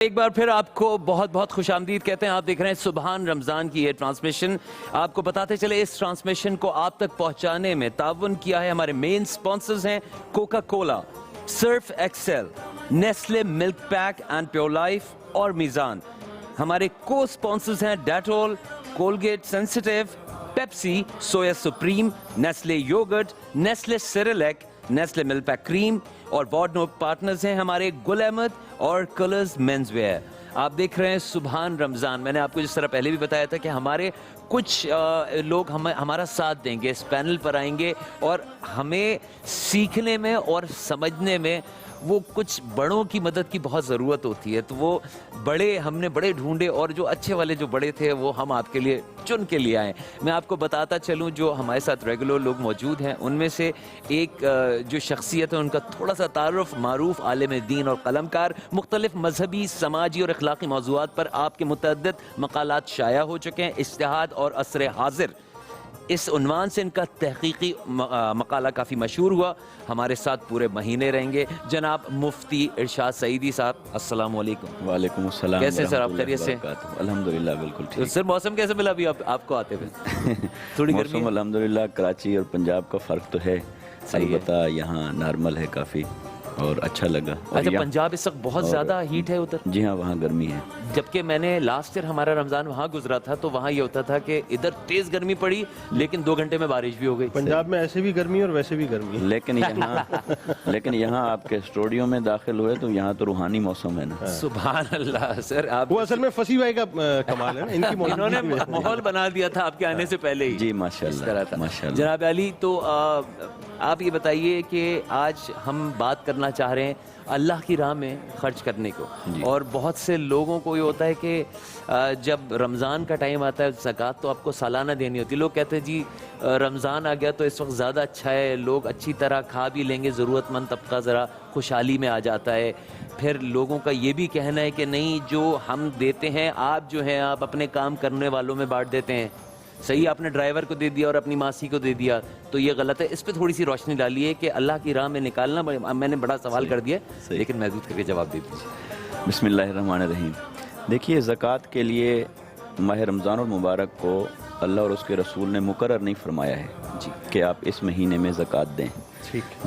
ایک بار پھر آپ کو بہت بہت خوش آمدید کہتے ہیں. آپ دیکھ رہے ہیں سبحان رمضان کی یہ ٹرانسمیشن. آپ کو بتاتے چلے اس ٹرانسمیشن کو آپ تک پہنچانے میں تعاون کیا ہے ہمارے مین سپانسرز ہیں Coca Cola, Surf Excel, Nestle milk pack and pure life اور میزان. ہمارے کو سپانسرز ہیں Dettol, Colgate Sensitive, Pepsi, Soya Supreme, Nestle yogurt, Nestle Cerelac, Nestle milk pack cream اور وارڈنو پارٹنرز ہیں ہمارے گل احمد اور کلرز مینز ویئر. آپ دیکھ رہے ہیں سبحان رمضان. میں نے آپ کو جس طرح پہلے بھی بتایا تھا کہ ہمارے کچھ لوگ ہمارا ساتھ دیں گے, اس پینل پر آئیں گے اور ہمیں سیکھنے میں اور سمجھنے میں وہ کچھ بڑوں کی مدد کی بہت ضرورت ہوتی ہے. تو وہ بڑے ہم نے بڑے ڈھونڈے اور جو اچھے والے جو بڑے تھے وہ ہم آپ کے لیے چن کے لیے آئے. میں آپ کو بتاتا چلوں جو ہمارے ساتھ ریگولر لوگ موجود ہیں ان میں سے ایک جو شخصیت ہے ان کا تھوڑا سا تعارف, معروف عالم دین اور قلمکار, مختلف مذہبی, سماجی اور اخلاقی موضوعات پر آپ کے متعدد مقالات شائع ہو چکے ہیں. اجتہاد اور عصر حاضر اس عنوان سے ان کا تحقیقی مقالہ کافی مشہور ہوا. ہمارے ساتھ پورے مہینے رہیں گے جناب مفتی ارشاد سعیدی صاحب. السلام علیکم. وعلیکم السلام. کیسے سر آپ خیریت سے؟ الحمدللہ بالکل ٹھیک. سر موسم کیسے ملا ابھی آپ کو آتے ہوئے؟ تھوڑی گرمی موسم الحمدللہ کراچی اور پنجاب کا فرق تو ہے, البتہ یہاں نارمل ہے کافی اور اچھا لگا. اچھا, پنجاب اس وقت بہت زیادہ ہیٹ ہے ادھر؟ جی ہاں, وہاں گرمی ہے. جبکہ میں نے لاسٹ ایئر ہمارا رمضان وہاں گزرا تھا تو وہاں یہ ہوتا تھا کہ ادھر تیز گرمی پڑی لیکن 2 گھنٹے میں بارش بھی ہو گئی. پنجاب میں ایسے بھی گرمی اور ویسے بھی گرمی, لیکن یہاں آپ کے اسٹوڈیو میں داخل ہوئے تو یہاں تو روحانی موسم ہے نا. سبحان اللہ. سر آپ وہ اصل میں فصیح بھائی کا کمال ہے نا, انہوں نے ماحول بنا دیا تھا آپ کے آنے سے پہلے ہی. جی ماشاءاللہ ماشاءاللہ. جناب علی, تو آپ یہ بتائیے کہ آج ہم بات کرنا چاہ رہے ہیں اللہ کی راہ میں خرچ کرنے کو. اور بہت سے لوگوں کو یہ ہوتا ہے کہ جب رمضان کا ٹائم آتا ہے زکوٰۃ تو آپ کو سالانہ دینی ہوتی ہے. لوگ کہتے ہیں جی رمضان آ گیا تو اس وقت زیادہ اچھا ہے, لوگ اچھی طرح کھا بھی لیں گے, ضرورت مند طبقہ ذرا خوشحالی میں آ جاتا ہے. پھر لوگوں کا یہ بھی کہنا ہے کہ نہیں جو ہم دیتے ہیں آپ جو ہیں آپ اپنے کام کرنے والوں میں بانٹ دیتے ہیں. صحیح, آپ نے ڈرائیور کو دے دیا اور اپنی ماسی کو دے دیا تو یہ غلط ہے. اس پہ تھوڑی سی روشنی ڈالیے کہ اللہ کی راہ میں نکالنا. میں نے بڑا سوال کر دیا لیکن محدود کر کے جواب دے دیجیے. بسم اللہ الرحمن الرحیم. دیکھیے, زکوٰۃ کے لیے ماہ رمضان المبارک کو اللہ اور اس کے رسول نے مقرر نہیں فرمایا ہے جی کہ آپ اس مہینے میں زکوٰۃ دیں.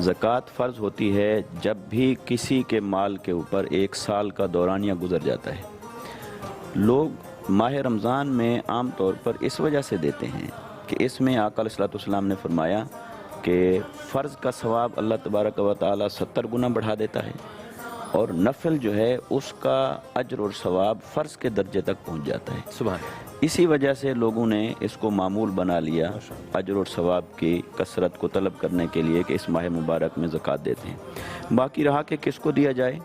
زکوٰۃ فرض ہوتی ہے جب بھی کسی کے مال کے اوپر 1 سال کا دورانیہ گزر جاتا ہے. لوگ ماہ رمضان میں عام طور پر اس وجہ سے دیتے ہیں کہ اس میں آقا علیہ الصلوۃ والسلام نے فرمایا کہ فرض کا ثواب اللہ تبارک و تعالی 70 گنا بڑھا دیتا ہے اور نفل جو ہے اس کا اجر اور ثواب فرض کے درجے تک پہنچ جاتا ہے. سبحان. اسی وجہ سے لوگوں نے اس کو معمول بنا لیا اجر اور ثواب کی کثرت کو طلب کرنے کے لیے کہ اس ماہ مبارک میں زکوٰۃ دیتے ہیں. باقی رہا کہ کس کو دیا جائے,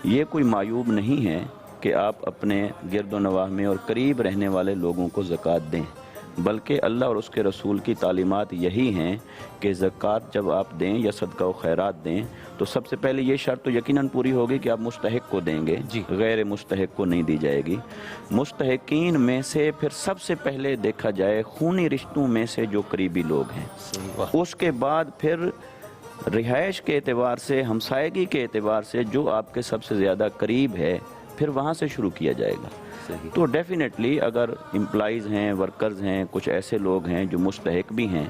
یہ کوئی معیوب نہیں ہے کہ آپ اپنے گرد و نواح میں اور قریب رہنے والے لوگوں کو زکوٰۃ دیں, بلکہ اللہ اور اس کے رسول کی تعلیمات یہی ہیں کہ زکوٰۃ جب آپ دیں یا صدقہ و خیرات دیں تو سب سے پہلے یہ شرط تو یقیناً پوری ہوگی کہ آپ مستحق کو دیں گے جی, غیر مستحق کو نہیں دی جائے گی. مستحقین میں سے پھر سب سے پہلے دیکھا جائے خونی رشتوں میں سے جو قریبی لوگ ہیں, اس کے بعد پھر رہائش کے اعتبار سے, ہمسائیگی کے اعتبار سے جو آپ کے سب سے زیادہ قریب ہے پھر وہاں سے شروع کیا جائے گا. تو ڈیفینیٹلی اگر امپلائیز ہیں, ورکرز ہیں, کچھ ایسے لوگ ہیں جو مستحق بھی ہیں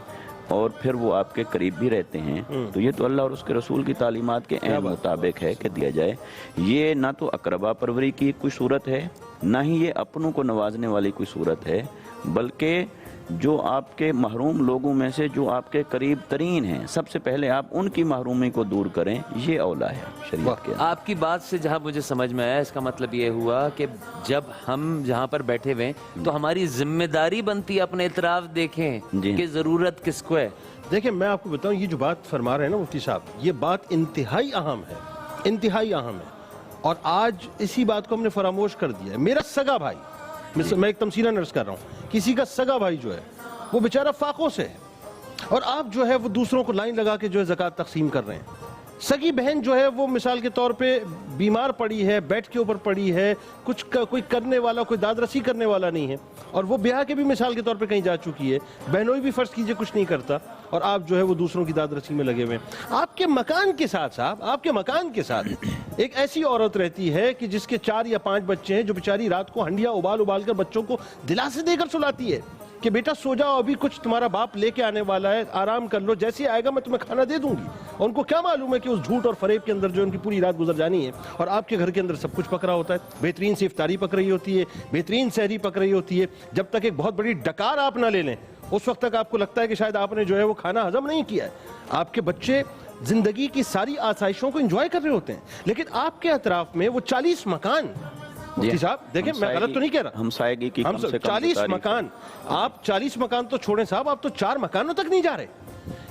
اور پھر وہ آپ کے قریب بھی رہتے ہیں تو یہ تو اللہ اور اس کے رسول کی تعلیمات کے عین مطابق ہے کہ دیا جائے. یہ نہ تو اقربا پروری کی کوئی صورت ہے, نہ ہی یہ اپنوں کو نوازنے والی کوئی صورت ہے, بلکہ جو آپ کے محروم لوگوں میں سے جو آپ کے قریب ترین ہیں سب سے پہلے آپ ان کی محرومی کو دور کریں, یہ اولا ہے شریعت کے. آپ کی بات سے جہاں مجھے سمجھ میں آیا اس کا مطلب یہ ہوا کہ جب ہم جہاں پر بیٹھے ہوئے تو ہماری ذمہ داری بنتی ہے اپنے اطراف دیکھیں کہ ضرورت کس کو ہے. دیکھیں میں آپ کو بتاؤں یہ جو بات فرما رہے ہیں نا مفتی صاحب, یہ بات انتہائی اہم ہے, انتہائی اہم ہے. اور آج اسی بات کو ہم نے فراموش کر دیا ہے. میرا سگا بھائی, میں ایک تمثیلہ نرس کر رہا ہوں, کسی کا سگا بھائی جو ہے وہ بیچارہ فاقوں سے ہے اور آپ جو ہے وہ دوسروں کو لائن لگا کے جو ہے زکوٰۃ تقسیم کر رہے ہیں. سگی بہن جو ہے وہ مثال کے طور پہ بیمار پڑی ہے, بیڈ کے اوپر پڑی ہے, کچھ کوئی کرنے والا, کوئی داد رسی کرنے والا نہیں ہے, اور وہ بیاہ کے بھی مثال کے طور پہ کہیں جا چکی ہے. بہنوئی بھی فرض کیجئے کچھ نہیں کرتا, اور آپ جو ہے وہ دوسروں کی داد رسی میں لگے ہوئے ہیں. آپ کے مکان کے ساتھ صاحب، آپ کے مکان کے ساتھ ایک ایسی عورت رہتی ہے کہ جس کے 4 یا 5 بچے ہیں، جو بیچاری رات کو ہنڈیا ابال کر بچوں کو دلاسے دے کر سلاتی ہے کہ بیٹا سو جاؤ، ابھی کچھ تمہارا باپ لے کے آنے والا ہے، آرام کر لو، جیسے آئے گا میں تمہیں کھانا دے دوں گی. اور ان کو کیا معلوم ہے کہ اس جھوٹ اور فریب کے اندر جو ان کی پوری رات گزر جانی ہے، اور آپ کے گھر کے اندر سب کچھ پک رہا ہوتا ہے. بہترین سی افطاری پک رہی ہوتی ہے، بہترین سحری پک رہی ہوتی ہے. جب تک ایک بہت بڑی ڈکار آپ نہ لے لیں اس وقت تک آپ کو لگتا ہے کہ شاید آپ نے جو ہے وہ کھانا ہضم نہیں کیا ہے. آپ کے بچے زندگی کی ساری آسائشوں کو انجوائے کر رہے ہوتے ہیں، لیکن آپ کے اطراف میں وہ 40 مکان. مفتی صاحب دیکھیں میں غلط تو نہیں کہہ رہا، ہمسائیگی کی کم سے کم 40 مکان. آپ 40 مکان تو چھوڑیں صاحب، آپ تو 4 مکانوں تک نہیں جا رہے.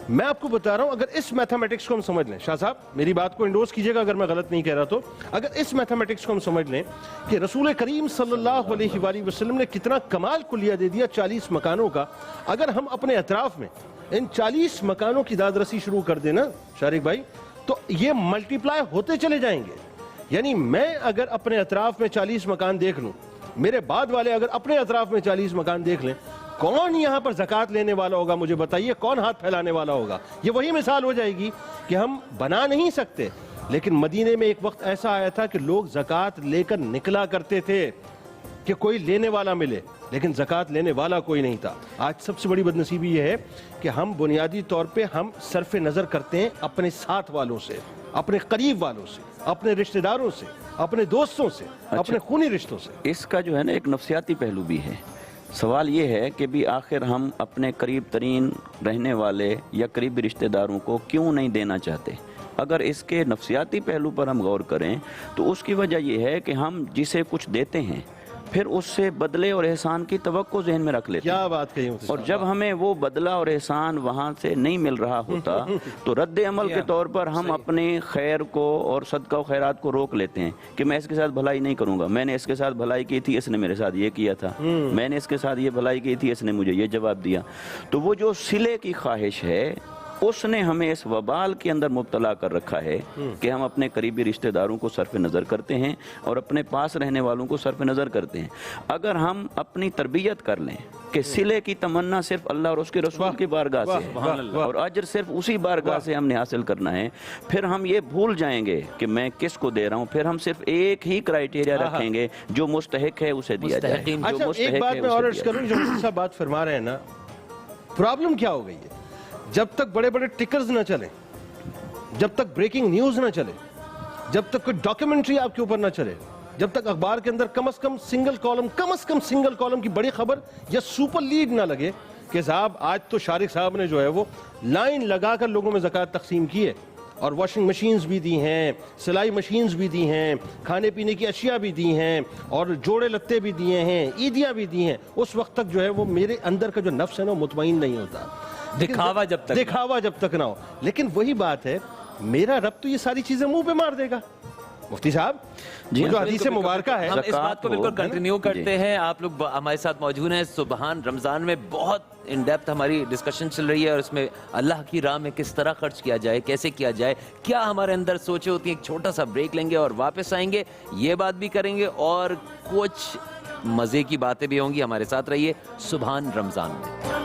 میں آپ کو بتا رہا ہوں، اگر اس میتھمیٹکس کو ہم سمجھ لیں، شاہ صاحب میری بات کو انڈورس کیجئے گا اگر میں غلط نہیں کہہ رہا تو، اگر اس میتھمیٹکس کو ہم سمجھ لیں کہ رسول کریم صلی اللہ علیہ وآلہ وسلم نے کتنا کمال کلیہ دے دیا 40 مکانوں کا، اگر ہم اپنے اطراف میں ان 40 مکانوں کی داد رسی شروع کر دیں نا شارق بھائی، تو یہ ملٹی پلائی ہوتے چلے جائیں گے. یعنی میں اگر اپنے اطراف میں 40 مکان دیکھ لوں، میرے بعد والے اگر اپنے اطراف میں 40 مکان دیکھ لیں، کون یہاں پر زکوٰۃ لینے والا ہوگا؟ مجھے بتائیے کون ہاتھ پھیلانے والا ہوگا؟ یہ وہی مثال ہو جائے گی کہ ہم بنا نہیں سکتے، لیکن مدینے میں ایک وقت ایسا آیا تھا کہ لوگ زکوٰۃ لے کر نکلا کرتے تھے کہ کوئی لینے والا ملے، لیکن زکوٰۃ لینے والا کوئی نہیں تھا. آج سب سے بڑی بدنصیبی یہ ہے کہ ہم بنیادی طور پہ ہم صرف نظر کرتے ہیں اپنے ساتھ والوں سے، اپنے قریب والوں سے، اپنے رشتہ داروں سے، اپنے دوستوں سے، اپنے خونی رشتوں سے. اس کا جو ہے نا ایک نفسیاتی پہلو بھی ہے. سوال یہ ہے کہ بھی آخر ہم اپنے قریب ترین رہنے والے یا قریبی رشتہ داروں کو کیوں نہیں دینا چاہتے؟ اگر اس کے نفسیاتی پہلو پر ہم غور کریں تو اس کی وجہ یہ ہے کہ ہم جسے کچھ دیتے ہیں پھر اس سے بدلے اور احسان کی توقع ذہن میں رکھ لیتے ہیں. کیا بات کہی مفتی اور صاحب. جب ہمیں وہ بدلہ اور احسان وہاں سے نہیں مل رہا ہوتا تو رد عمل کے طور پر ہم اپنے خیر کو اور صدقہ و خیرات کو روک لیتے ہیں کہ میں اس کے ساتھ بھلائی نہیں کروں گا. میں نے اس کے ساتھ بھلائی کی تھی، اس نے میرے ساتھ یہ کیا تھا. میں نے اس کے ساتھ یہ بھلائی کی تھی، اس نے مجھے یہ جواب دیا. تو وہ جو صلے کی خواہش ہے اس نے ہمیں اس وبال کے اندر مبتلا کر رکھا ہے کہ ہم اپنے قریبی رشتہ داروں کو صرف نظر کرتے ہیں اور اپنے پاس رہنے والوں کو صرف نظر کرتے ہیں. اگر ہم اپنی تربیت کر لیں کہ صلے کی تمنا صرف اللہ اور اس کے رسول کی بارگاہ سے ہے اور اجر صرف اسی بارگاہ سے ہم نے حاصل کرنا ہے، پھر ہم یہ بھول جائیں گے کہ میں کس کو دے رہا ہوں. پھر ہم صرف ایک ہی کرائیٹیریا رکھیں گے، جو مستحق ہے اسے دیا جائے. اچھا ایک بات میں اور عرض کروں، جو مفتی صاحب بات فرما رہے ہیں نا، پرابلم کیا ہو گئی ہے؟ جب تک بڑے بڑے ٹکرز نہ چلیں، جب تک بریکنگ نیوز نہ چلے، جب تک کوئی ڈاکیومنٹری آپ کے اوپر نہ چلے، جب تک اخبار کے اندر کم از کم سنگل کالم کی بڑی خبر یا سپر لیڈ نہ لگے کہ صاحب آج تو شارق صاحب نے جو ہے وہ لائن لگا کر لوگوں میں زکوٰۃ تقسیم کی ہے، اور واشنگ مشینز بھی دی ہیں، سلائی مشینز بھی دی ہیں، کھانے پینے کی اشیاء بھی دی ہیں، اور جوڑے لتے بھی دیے ہیں، عیدیاں بھی دی ہیں، اس وقت تک جو ہے وہ میرے اندر کا جو نفس ہے نا مطمئن نہیں ہوتا. دکھاوا جب تک نہ ہو. لیکن وہی بات ہے، میرا رب تو یہ ساری چیزیں منہ پہ مار دے گا. مفتی صاحب جو حدیث مبارکہ ہے، ہم اس بات کو بالکل کنٹینیو کرتے ہیں. آپ لوگ ہمارے ساتھ موجود ہیں. سبحان رمضان میں بہت ان ڈیپتھ ہماری ڈسکشن چل رہی ہے، اور اس میں اللہ کی راہ میں کس طرح خرچ کیا جائے، کیسے کیا جائے، کیا ہمارے اندر سوچیں ہوتی ہیں. ایک چھوٹا سا بریک لیں گے اور واپس آئیں گے، یہ بات بھی کریں گے اور کچھ مزے کی باتیں بھی ہوں گی. ہمارے ساتھ رہیے سبحان رمضان میں.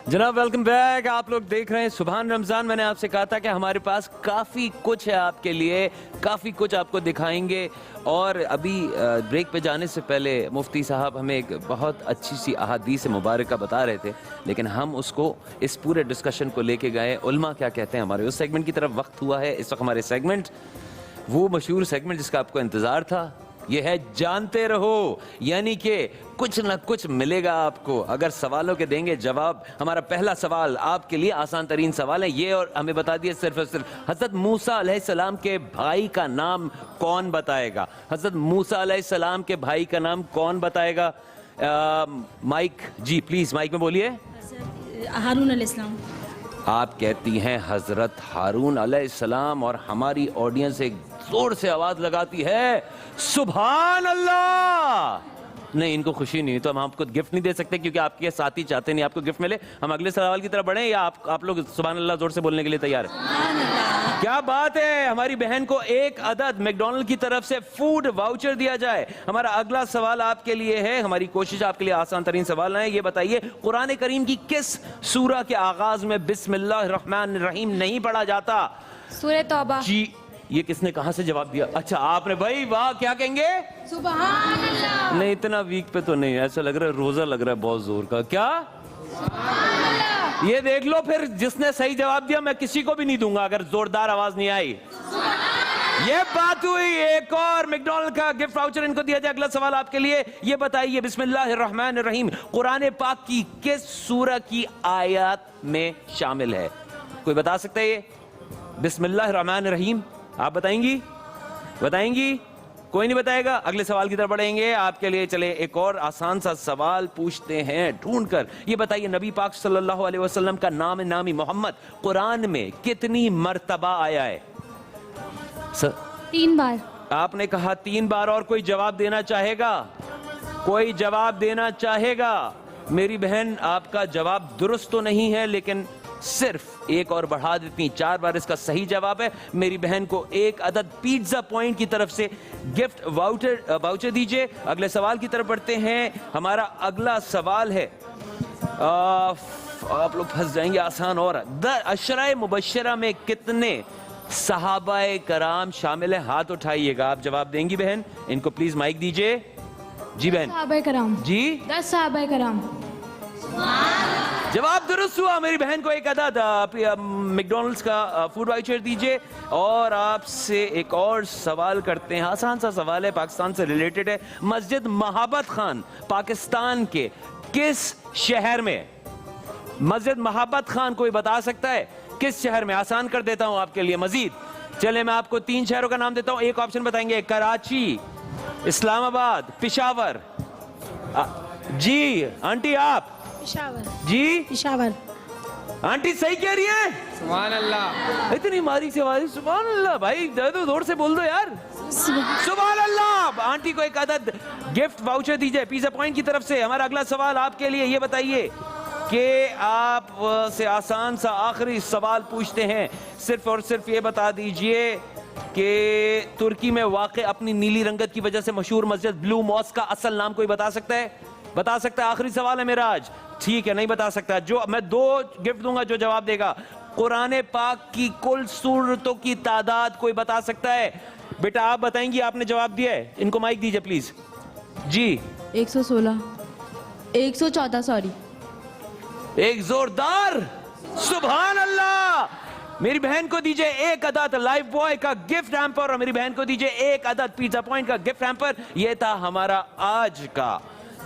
جناب ویلکم بیک. آپ لوگ دیکھ رہے ہیں سبحان رمضان. میں نے آپ سے کہا تھا کہ ہمارے پاس کافی کچھ ہے آپ کے لیے، کافی کچھ آپ کو دکھائیں گے. اور ابھی بریک پہ جانے سے پہلے مفتی صاحب ہمیں ایک بہت اچھی سی احادیث مبارکہ بتا رہے تھے، لیکن ہم اس کو اس پورے ڈسکشن کو لے کے گئے علماء کیا کہتے ہیں. ہمارے اس سیگمنٹ کی طرف وقت ہوا ہے. اس وقت ہمارے سیگمنٹ، وہ مشہور سیگمنٹ جس کا آپ کو انتظار تھا، یہ ہے جانتے رہو. یعنی کہ کچھ نہ کچھ ملے گا آپ کو اگر سوالوں کے دیں گے جواب. ہمارا پہلا سوال آپ کے لیے آسان ترین سوال ہے یہ، اور ہمیں بتا دیے صرف اور صرف حضرت موسیٰ علیہ السلام کے بھائی کا نام کون بتائے گا؟ حضرت موسیٰ علیہ السلام کے بھائی کا نام کون بتائے گا؟ مائک جی پلیز مائک میں بولیے. ہارون علیہ السلام. آپ کہتی ہیں حضرت ہارون علیہ السلام اور ہماری آڈینس ایک زور سے آواز لگاتی ہے سبحان اللہ. نہیں ان کو خوشی نہیں تو ہم آپ کو گفٹ نہیں دے سکتے کیونکہ آپ کے ساتھی چاہتے نہیں آپ کو گفٹ ملے. ہم اگلے سوال کی طرف بڑھیں یا آپ لوگ سبحان اللہ زور سے بولنے کے لیے تیار ہیں؟ کیا بات ہے. ہماری بہن کو ایک عدد میک ڈونلڈ کی طرف سے فوڈ واؤچر دیا جائے. ہمارا اگلا سوال آپ کے لیے ہے, ہماری کوشش آپ کے لیے آسان ترین سوال ہے. یہ بتائیے قرآن کریم کی کس سورہ کے آغاز میں بسم اللہ الرحمن الرحیم نہیں پڑھا جاتا؟ سورہ توبہ. جی یہ کس نے کہاں سے جواب دیا؟ اچھا آپ نے. بھائی واہ, کیا کہیں گے؟ سبحان اللہ. نہیں اتنا ویک پہ تو نہیں, ایسا لگ رہا ہے روزہ لگ رہا ہے بہت زور کا. کیا یہ دیکھ لو پھر جس نے صحیح جواب دیا میں کسی کو بھی نہیں دوں گا اگر زوردار آواز نہیں آئی. یہ بات ہوئی. ایک اور میک ڈونلڈ کا گفٹ واؤچر ان کو دیا جائے. اگلا سوال آپ کے لیے, یہ بتائیے بسم اللہ الرحمن الرحیم قرآن پاک کی کس سورہ کی آیات میں شامل ہے؟ کوئی بتا سکتا ہے یہ بسم اللہ الرحمن الرحیم؟ آپ بتائیں گی؟ بتائیں گی؟ کوئی نہیں بتائے گا. اگلے سوال کی طرف بڑھیں گے. آپ کے لیے چلے ایک اور آسان سا سوال پوچھتے ہیں ڈھونڈ کر. یہ بتائیے نبی پاک صلی اللہ علیہ وسلم کا نام نامی محمد قرآن میں کتنی مرتبہ آیا ہے؟ 3 بار. آپ نے کہا 3 بار. اور کوئی جواب دینا چاہے گا؟ کوئی جواب دینا چاہے گا؟ میری بہن آپ کا جواب درست تو نہیں ہے لیکن صرف ایک اور بڑھا دیتی, 4 بار اس کا صحیح جواب ہے. میری بہن کو ایک عدد پیزا پوائنٹ کی طرف سے گفٹ واؤچر دیجئے. اگلے سوال کی طرف بڑھتے ہیں. ہمارا اگلا سوال ہے, آپ لوگ پھنس جائیں گے, آسان اور عشرہ مبشرہ میں کتنے صحابہ کرام شامل ہیں؟ ہاتھ اٹھائیے گا. آپ جواب دیں گی بہن؟ ان کو پلیز مائک دیجئے. جی بہن. صحابہ کرام. جی 10 صحابہ کرام. جواب درست ہوا. میری بہن کو ایک عدد میک ڈونلڈز کا فوڈ واؤچر دیجئے. اور آپ سے ایک اور سوال کرتے ہیں, آسان سا سوال ہے, پاکستان سے ریلیٹڈ ہے. مسجد محبت خان پاکستان کے کس شہر میں؟ مسجد محبت خان کوئی بتا سکتا ہے کس شہر میں؟ آسان کر دیتا ہوں آپ کے لیے مزید. چلے میں آپ کو 3 شہروں کا نام دیتا ہوں, ایک آپشن بتائیں گے. کراچی, اسلام آباد, پشاور. جی آنٹی آپ؟ پشاور. جی پشاور. آنٹی صحیح کہہ رہی ہیں؟ سبحان اللہ. اتنی ماری سے آواز سبحان اللہ. بھائی زور سے بول دو یار. سبحان اللہ. آنٹی کو ایک عدد گفٹ واؤچر دیجئے پیزا پوائنٹ کی طرف سے. ہمارا اگلا سوال آپ کے لیے, یہ بتائیے کہ آپ سے آسان سا آخری سوال پوچھتے ہیں. صرف اور صرف یہ بتا دیجئے کہ ترکی میں واقع اپنی نیلی رنگت کی وجہ سے مشہور مسجد بلو ماسک کا اصل نام کوئی بتا سکتا ہے؟ بتا سکتا ہے؟ آخری سوال ہے میرا آج. ٹھیک ہے, نہیں بتا سکتا. جو میں 2 گفٹ دوں گا جو جواب دے گا. قرآن پاک کی کل سورتوں کی تعداد کوئی بتا سکتا ہے؟ بیٹا آپ بتائیں گی, آپ نے جواب دیا ہے. ان کو مائک دیجئے پلیز. جی 116. 114 سوری. ایک زوردار سبحان اللہ. میری بہن کو دیجئے ایک عدد لائف بوائے کا گفٹ ہیمپر اور میری بہن کو دیجئے ایک عدد پیزا پوائنٹ کا گفٹ ہیمپر. یہ تھا ہمارا آج کا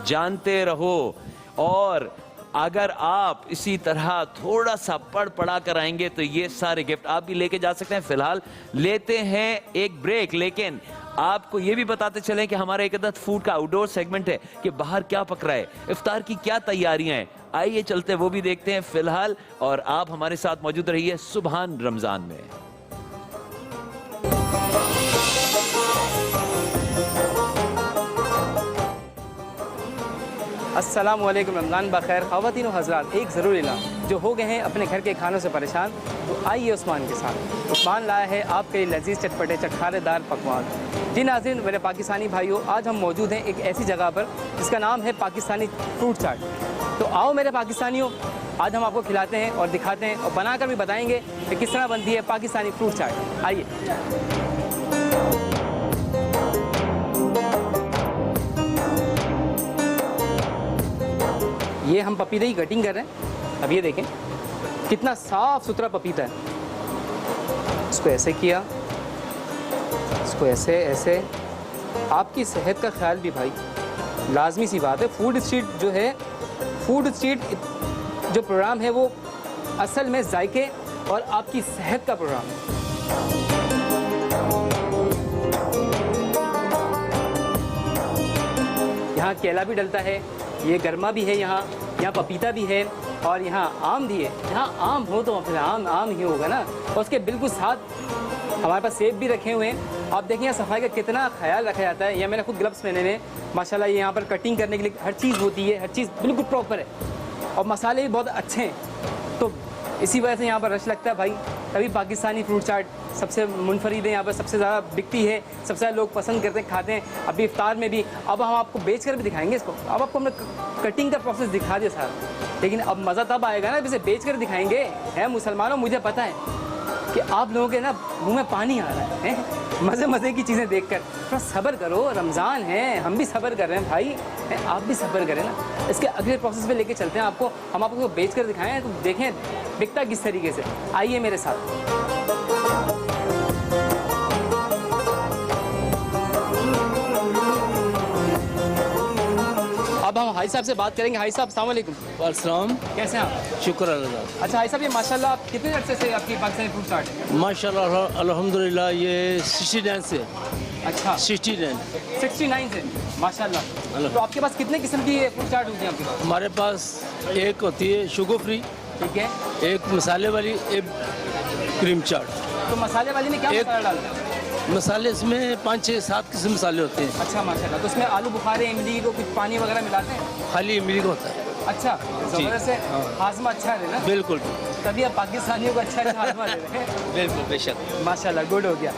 جانتے رہو. اور اگر آپ اسی طرح تھوڑا سا پڑھا کر آئیں گے تو یہ سارے گفٹ آپ بھی لے کے جا سکتے ہیں. فی الحال لیتے ہیں ایک بریک, لیکن آپ کو یہ بھی بتاتے چلیں کہ ہمارا ایک عدد فوڈ کا آؤٹ ڈور سیگمنٹ ہے کہ باہر کیا پک رہا ہے, افطار کی کیا تیاریاں ہیں. آئیے چلتے وہ بھی دیکھتے ہیں فی الحال. اور آپ ہمارے ساتھ موجود رہیے سبحان رمضان میں. السلام علیکم. رمضان بخیر. خواتین و حضرات, ایک ضروری اعلان. جو ہو گئے ہیں اپنے گھر کے کھانوں سے پریشان تو آئیے عثمان کے ساتھ. عثمان لایا ہے آپ کے لیے لذیذ چٹپٹے چٹخارے دار پکوان. جی ناظرین, میرے پاکستانی بھائیوں, آج ہم موجود ہیں ایک ایسی جگہ پر جس کا نام ہے پاکستانی فروٹ چاٹ. تو آؤ میرے پاکستانیوں, آج ہم آپ کو کھلاتے ہیں اور دکھاتے ہیں اور بنا کر بھی بتائیں گے کہ کس طرح بنتی ہے پاکستانی فروٹ چاٹ. آئیے. یہ ہم پپیتے کی کٹنگ کر رہے ہیں. اب یہ دیکھیں کتنا صاف ستھرا پپیتا ہے. اس کو ایسے کیا, اس کو ایسے ایسے. آپ کی صحت کا خیال بھی بھائی لازمی سی بات ہے. فوڈ اسٹریٹ جو ہے, فوڈ اسٹریٹ جو پروگرام ہے وہ اصل میں ذائقے اور آپ کی صحت کا پروگرام ہے. یہاں کیلا بھی ڈلتا ہے, یہ گرما بھی ہے, یہاں پپیتا بھی ہے, اور यहाँ आम दिए, यहाँ आम हो तो फिर आम ही होगा ना। और उसके बिल्कुल साथ हमारे पास सेब भी रखे हुए हैं। आप देखिए यहाँ सफाई का कितना ख्याल रखा जाता है। यहाँ मैंने खुद ग्लव्स पहने हुए हैं माशाल्लाह। ये यहाँ पर कटिंग करने के लिए हर चीज़ होती है, हर चीज़ बिल्कुल प्रॉपर है और मसाले भी बहुत अच्छे हैं। तो इसी वजह से यहाँ पर रश लगता है भाई। तभी पाकिस्तानी फ्रूट चाट सबसे मुनफरिद है, यहाँ पर सबसे ज़्यादा बिकती है, सबसे ज़्यादा लोग पसंद करते हैं, खाते हैं। अभी इफ्तार में भी अब हम आपको बेच कर भी दिखाएंगे इसको। अब आपको हमने कटिंग का प्रोसेस दिखा दिया सारा, लेकिन अब मज़ा तब आएगा ना जब इसे बेच कर दिखाएंगे। है मुसलमानों, मुझे पता है कि आप लोगों के ना मुंह में पानी आ रहा है मज़े मज़े की चीज़ें देखकर। थोड़ा सब्र करो, रमज़ान है, हम भी सब्र कर रहे हैं भाई, है आप भी सब्र करें ना। इसके अगले प्रोसेस पे लेके चलते हैं आपको, हम आपको बेच कर दिखाएं तो देखें बिकता किस तरीके से। आइए मेरे साथ। अब हम हाई साहब से बात करेंगे। हाई साहब अस्सलाम वालेकुम। अस्सलाम, कैसे हैं आप? शुक्र अल्लाह। अच्छा हाई साहब, ये माशाल्लाह आप कितने अर्से से आपकी पाकिस्तानी फ्रूट चाट है? माशाल्लाह अल्हम्दुलिल्लाह, ये 69 से अच्छा 69 से माशाल्लाह। तो आपके पास कितने किस्म की फ्रूट चाट होती है आपके पास? हमारे पास एक होती है शुगर फ्री, ठीक है। एक मसाले वाली, एक क्रीम चाट। तो मसाले वाली में क्या एक- मसाला डालते हैं? मसाले इसमें 5, 6, 7 किस्म मसाले होते हैं। अच्छा माशाल्लाह। तो उसमें आलू बुखारे, इमली को कुछ पानी वगैरह मिलाते हैं? खाली इमली का होता है। अच्छा, ज़बरदस्त है। हाजमा अच्छा है ना? बिल्कुल तभी आप पाकिस्तानियों को अच्छा हाजमा दे रहे हैं। बिल्कुल बेशक। माशाल्लाह, गुड हो गया।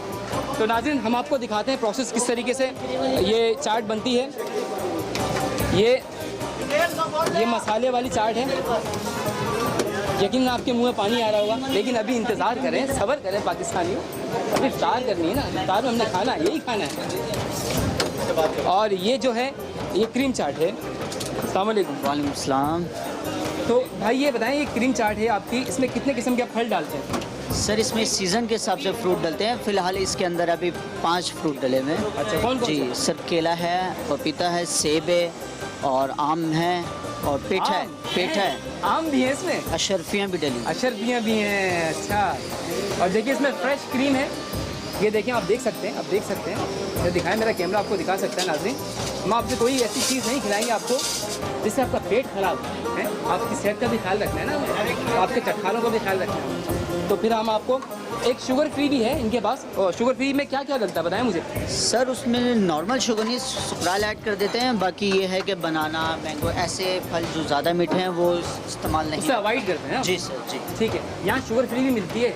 तो नाज़रीन, हम आपको दिखाते हैं प्रोसेस किस तरीके से ये चाट बनती है। ये मसाले वाली चाट है। यकीन आपके मुंह में पानी आ रहा होगा, लेकिन अभी इंतज़ार करें, सब्र करें पाकिस्तानियों। अभी इफ्तार करनी है ना, इफ्तार में हमने खाना यही खाना है। और ये जो है ये क्रीम चाट है। अस्सलाम वालेकुम। वालेकुम सलाम। तो भाई ये बताएं, ये क्रीम चाट है आपकी, इसमें कितने किस्म के आप फल डालते हैं? सर इसमें सीज़न के हिसाब से फ्रूट डलते हैं। फ़िलहाल इसके अंदर अभी 5 फ्रूट डले हुए हैं। अच्छा, कौन कौन जी से? सर, केला है, पपीता है, सेब है और आम है और पेठा है। पेठा है, आम भी है इसमें, अशरफियाँ भी डली। अशरफियाँ भी हैं। अच्छा, और देखिए इसमें फ्रेश क्रीम है। ये देखिए, आप देख सकते हैं, आप देख सकते हैं। ये दिखाएं, मेरा कैमरा आपको दिखा सकता है नाज़रीन। हम आपसे कोई ऐसी चीज़ नहीं खिलाएंगे आपको जिससे आपका पेट खराब है। आपकी सेहत का भी ख्याल रखना है ना, आपके चटखानों का भी ख्याल रखना है। तो फिर हम आपको एक शुगर फ्री भी है इनके पास। और शुगर फ्री में क्या क्या लगता है बताएं मुझे। सर उसमें नॉर्मल शुगर नहीं, सुकराल ऐड कर देते हैं। बाकी ये है कि बनाना, मैंगो, ऐसे फल जो ज़्यादा मीठे हैं वो इस्तेमाल नहीं। उससे अवॉइड करते हैं ना? जी सर, जी। ठीक है। यहाँ शुगर फ्री भी मिलती है,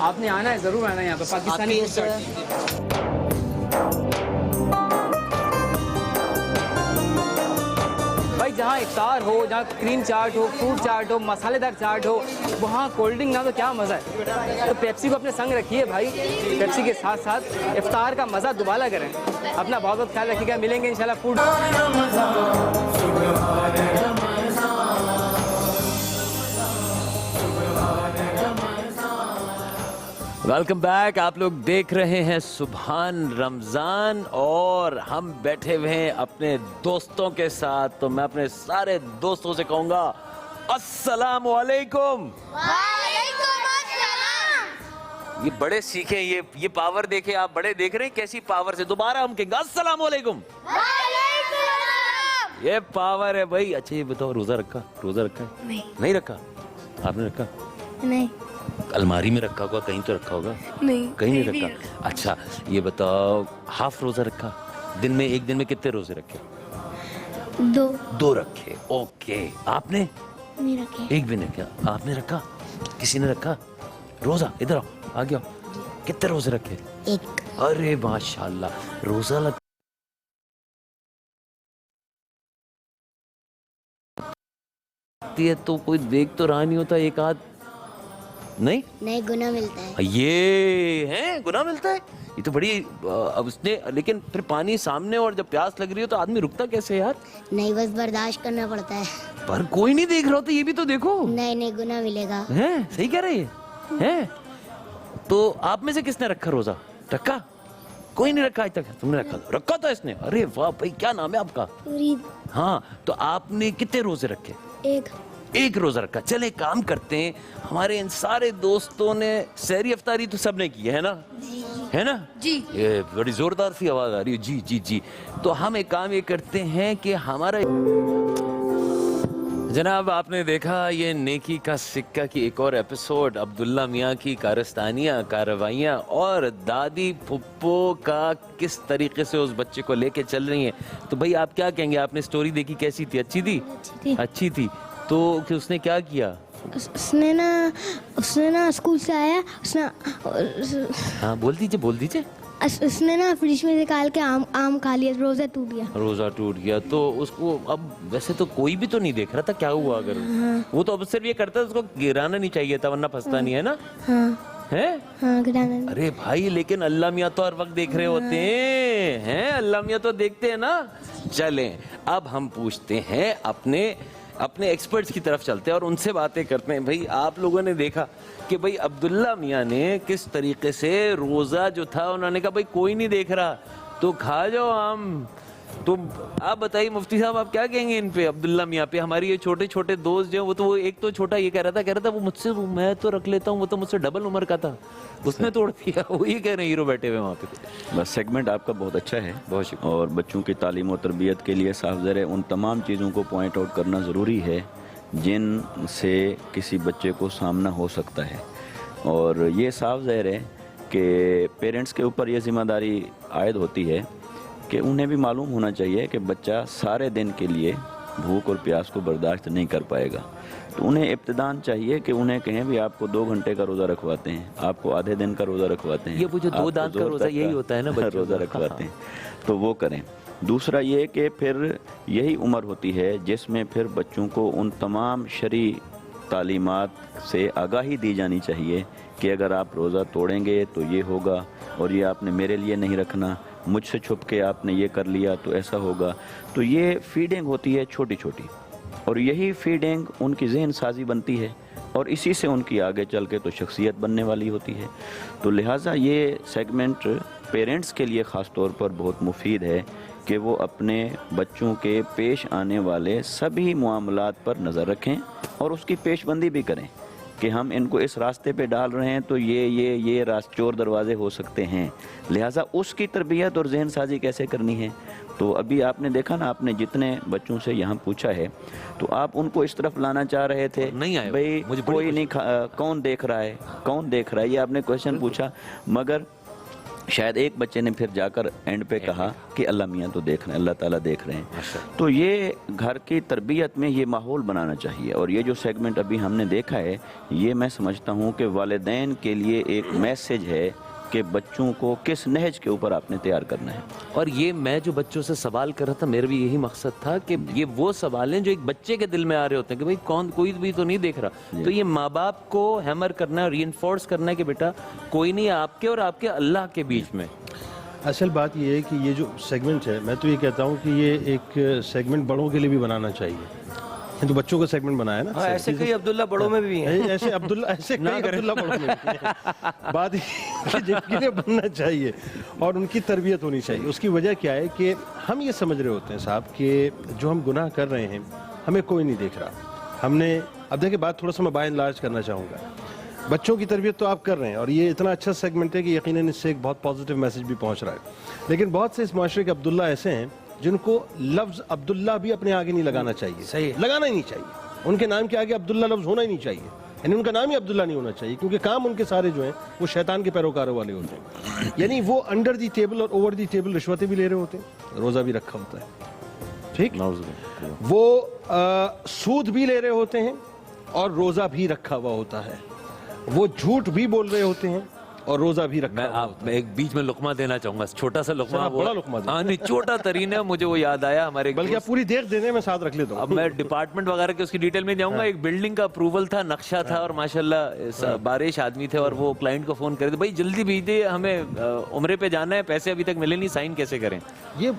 आपने आना है, ज़रूर आना है यहाँ पर पाकिस्तानी आपकी फूड चाट। भाई जहाँ इफ्तार हो, जहाँ क्रीम चाट हो, फ्रूट चाट हो, मसालेदार चाट हो, वहाँ कोल्ड ड्रिंक ना तो क्या मज़ा है। तो पेप्सी को अपने संग रखिए भाई, पेप्सी के साथ साथ इफ्तार का मज़ा दुबाला करें। अपना बहुत बहुत ख्याल रखिएगा। मिलेंगे इंशाल्लाह फूड। Welcome back. आप लोग देख रहे हैं सुभान रमजान और हम बैठे हुए हैं अपने दोस्तों के साथ। तो मैं अपने सारे दोस्तों से कहूंगा अस्सलाम वालेकुम। ये बड़े सीखे, ये पावर देखे आप, बड़े देख रहे हैं कैसी पावर से। दोबारा हम कहेंगे अस्सलाम वालेकुम। ये पावर है भाई। अच्छा ये बताओ, रोजा रखा? रोजा रखा है? नहीं रखा? आपने रखा? नहीं अलमारी में रखा होगा, कहीं तो रखा होगा? नहीं कहीं नहीं रखा। अच्छा ये बताओ, हाफ रोजा रखा? दिन में, एक दिन में कितने रोजे रखे? 2 रखे। ओके। आपने? नहीं रखे। एक भी नहीं रखा। आपने रखा? किसी ने रखा रोजा? इधर आओ, आगे आओ। कितने रोजे रखे? 1। अरे माशाल्लाह, रोजा लग है तो कोई देख तो रहा नहीं होता, एक आध नहीं गुना मिलता है। ये है गुनाह मिलता है। ये तो बड़ी अब उसने, लेकिन फिर पानी सामने और जब प्यास लग रही हो तो आदमी रुकता कैसे यार? नहीं, बस बर्दाश्त करना पड़ता है। पर कोई नहीं देख रहा होता, ये भी तो देखो। नहीं गुना मिलेगा। है सही कह रहे हैं। तो आप में से किसने रखा रोजा? रखा? कोई नहीं रखा आज तक? तुमने रखा? रखा था इसने। अरे वाह भाई, क्या नाम है आपका? हाँ, तो आपने कितने रोजे रखे? 1 रोजा रखा। चले काम करते हैं, हमारे इन सारे दोस्तों ने सहरी अफ्तारी तो सबने की है ना? है ना जी। ये बड़ी जोरदार सी आवाज आ रही है। जी जी जी। तो हम एक काम ये करते हैं कि हमारा जनाब आपने देखा ये नेकी का सिक्का की एक और एपिसोड, अब्दुल्ला मियाँ की कारस्तानियाँ, कार्रवाइयाँ और दादी फुप्पो का किस तरीके से उस बच्चे को लेके चल रही हैं। तो भाई आप क्या कहेंगे, आपने स्टोरी देखी, कैसी थी? अच्छी थी? अच्छी थी। तो कि उसने क्या किया? उसने ना स्कूल से आया, हाँ बोल दीजिए। उसने ना फ्रिज में निकाल के आम खा लिया, रोज़ा टूट गया। तो उसको अब वैसे तो कोई भी तो नहीं देख रहा था क्या हुआ, अगर वो तो अब सिर्फ ये करता, उसको गिराना नहीं चाहिए था वरना फंसता नहीं है ना। हाँ गिराना। अरे भाई लेकिन अल्लाह मियाँ तो हर वक्त देख रहे होते हैं, अल्लाह मियाँ तो देखते हैं ना। चलें अब हम पूछते हैं अपने एक्सपर्ट्स की तरफ चलते हैं और उनसे बातें करते हैं। भाई आप लोगों ने देखा कि भाई अब्दुल्ला मियाँ ने किस तरीके से रोज़ा जो था, उन्होंने कहा भाई कोई नहीं देख रहा तो खा जाओ आम। तो आप बताइए मुफ्ती साहब, आप क्या कहेंगे इन पे, अब्दुल्ला मियाँ पे? हमारी ये छोटे छोटे दोस्त जो वो एक तो छोटा ये कह रहा था वो मुझसे, मैं तो रख लेता हूँ, वो तो मुझसे डबल उम्र का था, उसने तोड़ दिया। वो ये कह रहे हैं हीरो बैठे हुए वहाँ पे। बस सेगमेंट आपका बहुत अच्छा है, बहुत शुक्रिया। और बच्चों की तालीम और तरबियत के लिए साफ ज़ाहिर है उन तमाम चीज़ों को पॉइंट आउट करना ज़रूरी है जिन से किसी बच्चे को सामना हो सकता है। और ये साफ ज़ाहिर है कि पेरेंट्स के ऊपर ये ज़िम्मेदारी आयद होती है कि उन्हें भी मालूम होना चाहिए कि बच्चा सारे दिन के लिए भूख और प्यास को बर्दाश्त नहीं कर पाएगा। तो उन्हें इब्तिदान चाहिए कि उन्हें कहें भी आपको 2 घंटे का रोज़ा रखवाते हैं, आपको आधे दिन का रोज़ा रखवाते हैं, ये वो जो 2 दांत का रोज़ा यही होता है ना बच्चों रोज़ा रखवाते हैं, तो वो करें। दूसरा ये कि फिर यही उम्र होती है जिसमें फिर बच्चों को उन तमाम शरई तालीमात से आगाही दी जानी चाहिए कि अगर आप रोज़ा तोड़ेंगे तो ये होगा, और ये आपने मेरे लिए नहीं रखना, मुझसे छुप के आपने ये कर लिया तो ऐसा होगा। तो ये फीडिंग होती है छोटी छोटी, और यही फीडिंग उनकी जहन साजी बनती है और इसी से उनकी आगे चल के तो शख्सियत बनने वाली होती है। तो लिहाजा ये सेगमेंट पेरेंट्स के लिए ख़ास तौर पर बहुत मुफीद है कि वो अपने बच्चों के पेश आने वाले सभी मामलात पर नज़र रखें और उसकी पेशबंदी भी करें कि हम इनको इस रास्ते पे डाल रहे हैं तो ये चोर दरवाजे हो सकते हैं। लिहाजा उसकी तरबियत और जहन साजी कैसे करनी है। तो अभी आपने देखा ना, आपने जितने बच्चों से यहाँ पूछा है तो आप उनको इस तरफ लाना चाह रहे थे, नहीं आए भाई मुझे कोई नहीं कौन देख रहा है, ये आपने क्वेश्चन पूछा, मगर शायद एक बच्चे ने फिर जाकर एंड पे कहा कि अल्लाह मियाँ तो देख रहे हैं, अल्लाह ताला देख रहे हैं। तो ये घर की तरबियत में ये माहौल बनाना चाहिए। और ये जो सेगमेंट अभी हमने देखा है, ये मैं समझता हूँ कि वालिदैन के लिए एक मैसेज है कि बच्चों को किस नहज के ऊपर आपने तैयार करना है। और ये मैं जो बच्चों से सवाल कर रहा था, मेरा भी यही मकसद था कि ये वो सवाल हैं जो एक बच्चे के दिल में आ रहे होते हैं कि भाई कोई भी तो नहीं देख रहा। तो ये माँ बाप को हैमर करना है, रीइंफोर्स करना है कि बेटा कोई नहीं, आपके और आपके अल्लाह के बीच में। असल बात ये है कि ये जो सेगमेंट है, मैं तो ये कहता हूँ कि ये एक सेगमेंट बड़ों के लिए भी बनाना चाहिए। तो बच्चों का सेगमेंट बनाया ना, ऐसे कई अब्दुल्ला बड़ों में भी हैं। ऐसे कई अब्दुल्ला बड़ों में भी हैं। बात ये जिनके लिए बनना चाहिए और उनकी तरबियत होनी चाहिए। उसकी वजह क्या है कि हम ये समझ रहे होते हैं साहब कि जो हम गुनाह कर रहे हैं हमें कोई नहीं देख रहा। हमने अब देखिए बात थोड़ा सा मैं बाय एंड लार्ज करना चाहूँगा। बच्चों की तरबियत तो आप कर रहे हैं और ये इतना अच्छा सेगमेंट है कि यकीनन इससे एक बहुत पॉजिटिव मैसेज भी पहुँच रहा है। लेकिन बहुत से इस माशरे के अब्दुल्ला ऐसे हैं जिनको लफ्ज़ अब्दुल्ला भी अपने आगे नहीं लगाना चाहिए, सही है, लगाना ही नहीं चाहिए। उनके नाम के आगे अब्दुल्ला लफ्ज़ होना ही नहीं चाहिए, यानी उनका नाम ही अब्दुल्ला नहीं होना चाहिए, क्योंकि काम उनके सारे जो हैं वो शैतान के पैरोकारों वाले होते हैं। यानी वो अंडर दी टेबल और ओवर दी टेबल रिश्वतें भी ले रहे होते हैं, रोज़ा भी रखा होता है, ठीक, वो सूद भी ले रहे होते हैं और रोज़ा भी रखा हुआ होता है, वो झूठ भी बोल रहे होते हैं और रोजा भी रखा। मैं एक बीच में लुकमा देना चाहूंगा, छोटा सा लुकमा, बड़ा लुकमा। हाँ नहीं, छोटा तरीन है, मुझे वो याद आया हमारे, बल्कि आप पूरी देख देने में साथ रख लेता हूं। अब मैं डिपार्टमेंट वगैरह के उसकी डिटेल में जाऊंगा। एक बिल्डिंग का अप्रूवल था, नक्शा था और माशाल्लाह बारिश आदमी थे और वो क्लाइंट को फोन करे थे, भाई जल्दी भेज दे, हमें उम्रे पे जाना है, पैसे अभी तक मिले नहीं, साइन कैसे करें। ये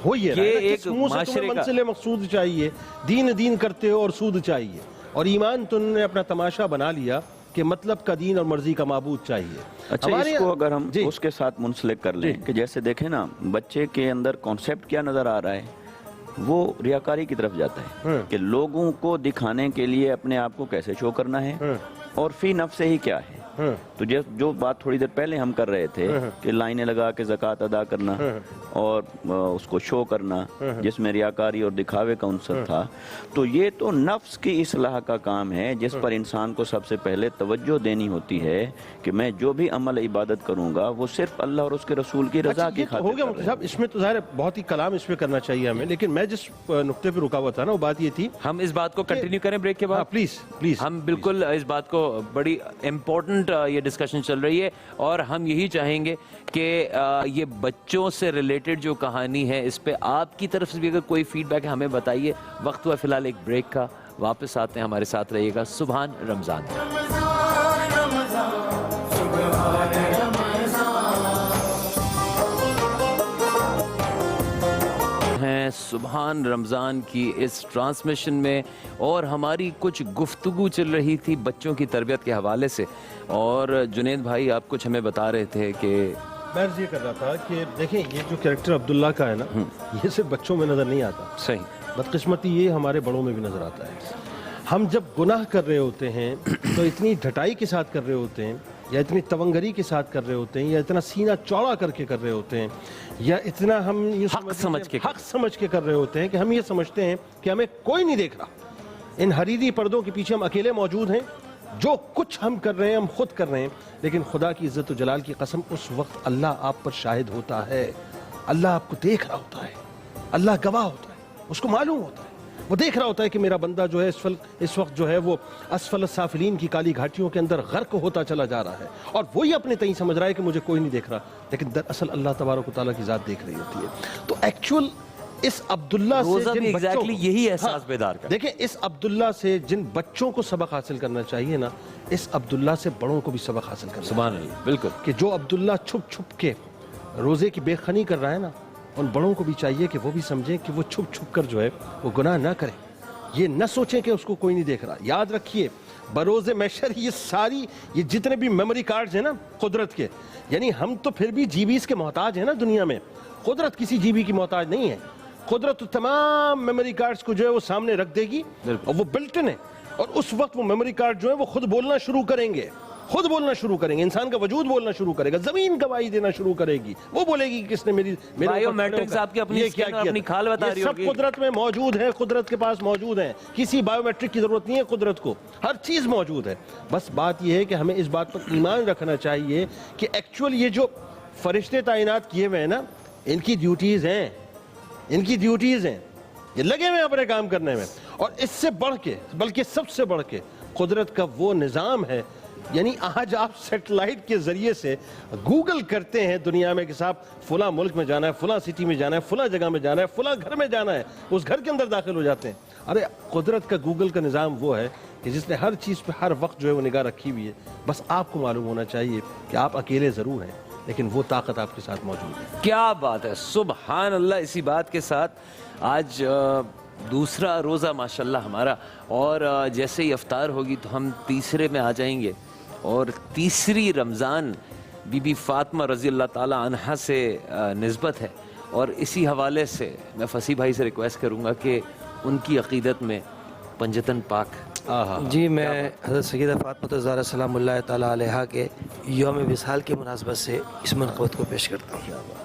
हो ये एक माशरे का मंजिल मकसूद चाहिए, दीन करते हो और सूद चाहिए, और ईमान तुमने अपना तमाशा बना लिया कि मतलब का दीन और मर्जी का माबूद चाहिए। अच्छा, इसको अगर हम उसके साथ मुंसलिक कर लें कि जैसे देखें ना, बच्चे के अंदर कॉन्सेप्ट क्या नज़र आ रहा है, वो रियाकारी की तरफ जाता है कि लोगों को दिखाने के लिए अपने आप को कैसे शो करना है और फी नफ्स ही क्या है। تو جو بات تھوڑی دیر پہلے ہم کر رہے تھے کہ لائنیں لگا کے زکوٰۃ ادا کرنا اور اس کو شو کرنا جس میں ریاکاری اور دکھاوے کا عنصر تھا، تو یہ تو نفس کی اصلاح کا کام ہے جس پر انسان کو سب سے پہلے توجہ دینی ہوتی ہے کہ میں جو بھی عمل عبادت کروں گا وہ صرف اللہ اور اس کے رسول کی رضا کی خاطر ہو گیا کر مفتی رہا صاحب، اس میں تو ظاہر ہے بہت ہی کلام اس پہ کرنا چاہیے ہمیں، لیکن میں جس نقطے پہ رکا ہوا تھا نا وہ بات یہ تھی، ہم اس بات کو کنٹینیو کریں بریک کے بعد؟ پلیز پلیز ہم بالکل اس بات کو بڑی امپورٹنٹ یہ ڈسکشن چل رہی ہے اور ہم یہی چاہیں گے کہ یہ بچوں سے ریلیٹڈ جو کہانی ہے اس پہ آپ کی طرف سے بھی اگر کوئی فیڈ بیک ہے ہمیں بتائیے. وقت ہوا فی الحال ایک بریک کا، واپس آتے ہیں، ہمارے ساتھ رہیے گا. سبحان رمضان. ہیں سبحان رمضان کی اس ٹرانسمیشن میں اور ہماری کچھ گفتگو چل رہی تھی بچوں کی تربیت کے حوالے سے، اور جنید بھائی آپ کچھ ہمیں بتا رہے تھے کہ میں عرض یہ کر رہا تھا کہ دیکھیں یہ جو کریکٹر عبداللہ کا ہے نا یہ صرف بچوں میں نظر نہیں آتا، صحیح بدقسمتی یہ ہمارے بڑوں میں بھی نظر آتا ہے. ہم جب گناہ کر رہے ہوتے ہیں تو اتنی ڈھٹائی کے ساتھ کر رہے ہوتے ہیں، یا اتنی تونگری کے ساتھ کر رہے ہوتے ہیں، یا اتنا سینہ چوڑا کر کے کر رہے ہوتے ہیں، یا اتنا ہم یہ حق سمجھ کے حق سمجھ کے کر رہے ہوتے ہیں کہ ہم یہ سمجھتے ہیں کہ ہمیں کوئی نہیں دیکھ رہا. ان حریری پردوں کے پیچھے ہم اکیلے موجود ہیں، جو کچھ ہم کر رہے ہیں ہم خود کر رہے ہیں، لیکن خدا کی عزت و جلال کی قسم اس وقت اللہ آپ پر شاہد ہوتا ہے، اللہ آپ کو دیکھ رہا ہوتا ہے، اللہ گواہ ہوتا ہے، اس کو معلوم ہوتا ہے، وہ دیکھ رہا ہوتا ہے کہ میرا بندہ جو ہے اس وقت جو ہے وہ اسفل السافلین کی کالی گھاٹیوں کے اندر غرق ہوتا چلا جا رہا ہے، اور وہی اپنے تئیں سمجھ رہا ہے کہ مجھے کوئی نہیں دیکھ رہا، لیکن دراصل اللہ تبارک و تعالیٰ کی ذات دیکھ رہی ہوتی ہے. تو ایکچوئل اس عبداللہ روزہ سے بھی ایگزیکٹلی یہی احساس بیدار کرتا ہے. دیکھیں اس عبداللہ سے جن بچوں کو سبق حاصل کرنا چاہیے نا، اس عبداللہ سے بڑوں کو بھی سبق حاصل کرنا سبحان چاہیے. اللہ، بالکل. کہ جو عبداللہ چھپ چھپ کے روزے کی بے خنی کر رہا ہے نا، ان بڑوں کو بھی چاہیے کہ وہ بھی سمجھیں کہ وہ چھپ چھپ کر جو ہے وہ گناہ نہ کریں، یہ نہ سوچیں کہ اس کو کوئی نہیں دیکھ رہا. یاد رکھیے بروز محشر یہ جتنے بھی میموری کارڈز ہیں نا قدرت کے، یعنی ہم تو پھر بھی جی بیز کے محتاج ہیں نا دنیا میں، قدرت کسی جی بی کی محتاج نہیں ہے. قدرت تمام میموری کارڈز کو جو ہے وہ سامنے رکھ دے گی اور وہ بلٹن ہے، اور اس وقت وہ میموری کارڈ جو ہے وہ خود بولنا شروع کریں گے، خود بولنا شروع کریں گے، انسان کا وجود بولنا شروع کرے گا، زمین گواہی دینا شروع کرے گی، وہ بولے گی کہ کس نے میرے بائیو میٹرکس آپ کی اپنی اسکین اور اپنی کھال بتا رہی ہوگی. یہ سب قدرت میں موجود ہے، قدرت کے پاس موجود ہے، کسی بائیو میٹرک کی ضرورت نہیں ہے قدرت کو، ہر چیز موجود ہے. بس بات یہ ہے کہ ہمیں اس بات پر ایمان رکھنا چاہیے کہ ایکچوئل یہ جو فرشتے تعینات کیے ہوئے ہیں نا، ان کی ڈیوٹیز ہیں، ان کی ڈیوٹیز ہیں، یہ لگے ہوئے اپنے کام کرنے میں. اور اس سے بڑھ کے بلکہ سب سے بڑھ کے قدرت کا وہ نظام ہے، یعنی آج آپ سیٹلائٹ کے ذریعے سے گوگل کرتے ہیں دنیا میں کہ صاحب فلاں ملک میں جانا ہے، فلاں سٹی میں جانا ہے، فلاں جگہ میں جانا ہے، فلاں گھر میں جانا ہے، اس گھر کے اندر داخل ہو جاتے ہیں. ارے قدرت کا گوگل کا نظام وہ ہے کہ جس نے ہر چیز پہ ہر وقت جو ہے وہ نگاہ رکھی ہوئی ہے. بس آپ کو معلوم ہونا چاہیے کہ آپ اکیلے ضرور ہیں لیکن وہ طاقت آپ کے ساتھ موجود ہے. کیا بات ہے، سبحان اللہ. اسی بات کے ساتھ آج دوسرا روزہ ماشاءاللہ ہمارا، اور جیسے ہی افطار ہوگی تو ہم تیسرے میں آ جائیں گے، اور تیسری رمضان بی بی فاطمہ رضی اللہ تعالیٰ عنہا سے نسبت ہے. اور اسی حوالے سے میں فصیح بھائی سے ریکویسٹ کروں گا کہ ان کی عقیدت میں پنجتن پاک. جی میں حضرت سیدہ فاطمہ الزہرا سلام اللہ تعالیٰ علیہا کے یوم وصال کی مناسبت سے اس منقبت کو پیش کرتا ہوں.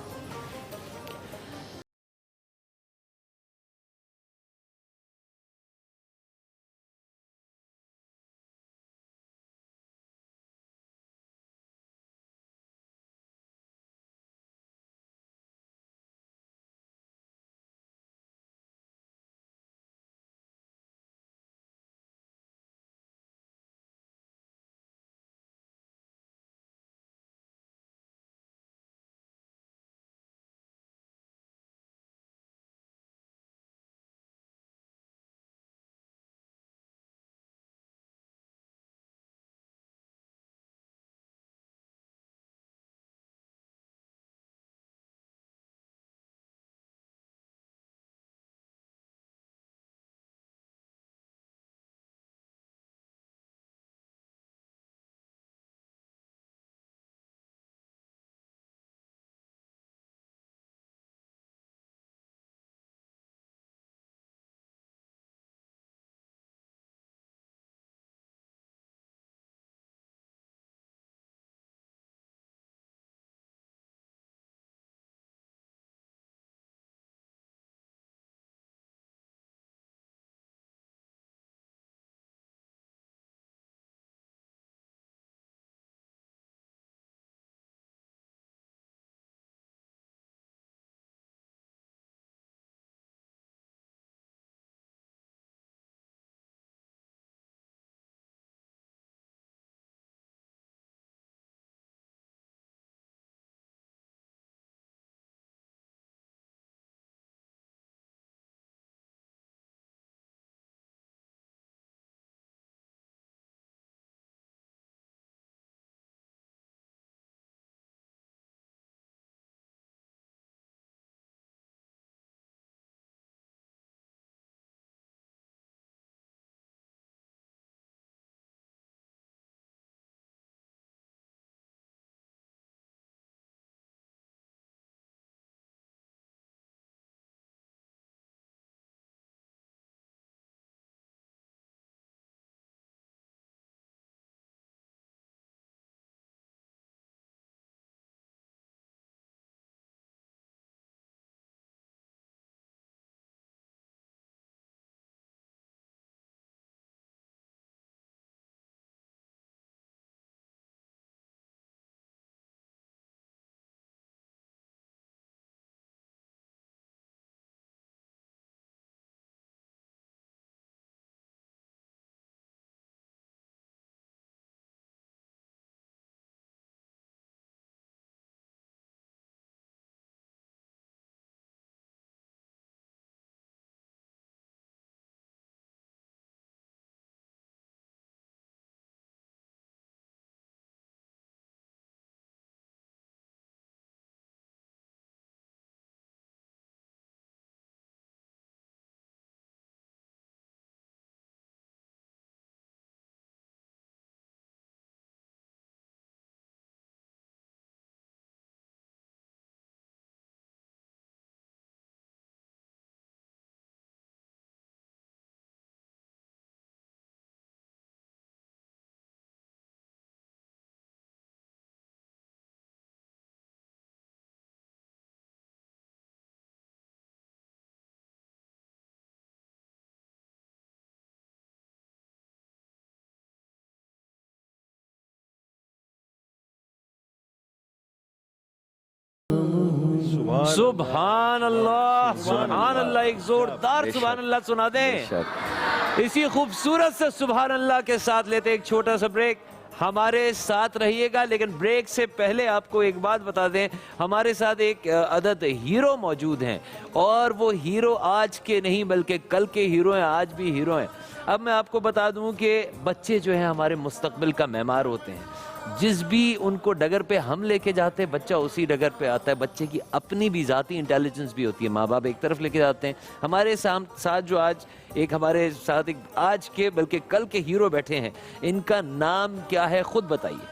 सुभान अल्लाह, एक जोरदार सुभान अल्लाह सुना दें। बेशक। इसी खूबसूरत से सुभान अल्लाह के साथ लेते एक छोटा सा ब्रेक। हमारे साथ रहिएगा, लेकिन ब्रेक से पहले आपको एक बात बता दें, हमारे साथ एक अदद हीरो मौजूद हैं, और वो हीरो आज के नहीं बल्कि कल के हीरो हैं, आज भी हीरो हैं। अब मैं आपको बता दूं कि बच्चे जो हैं हमारे मुस्तकबिल का मेमार होते हैं। जिस भी उनको डगर पे हम लेके जाते हैं, बच्चा उसी डगर पे आता है। बच्चे की अपनी भी ज़ाती इंटेलिजेंस भी होती है। माँ बाप एक तरफ लेके जाते हैं। हमारे साथ जो आज हमारे साथ एक आज के बल्कि कल के हीरो बैठे हैं, इनका नाम क्या है, खुद बताइए।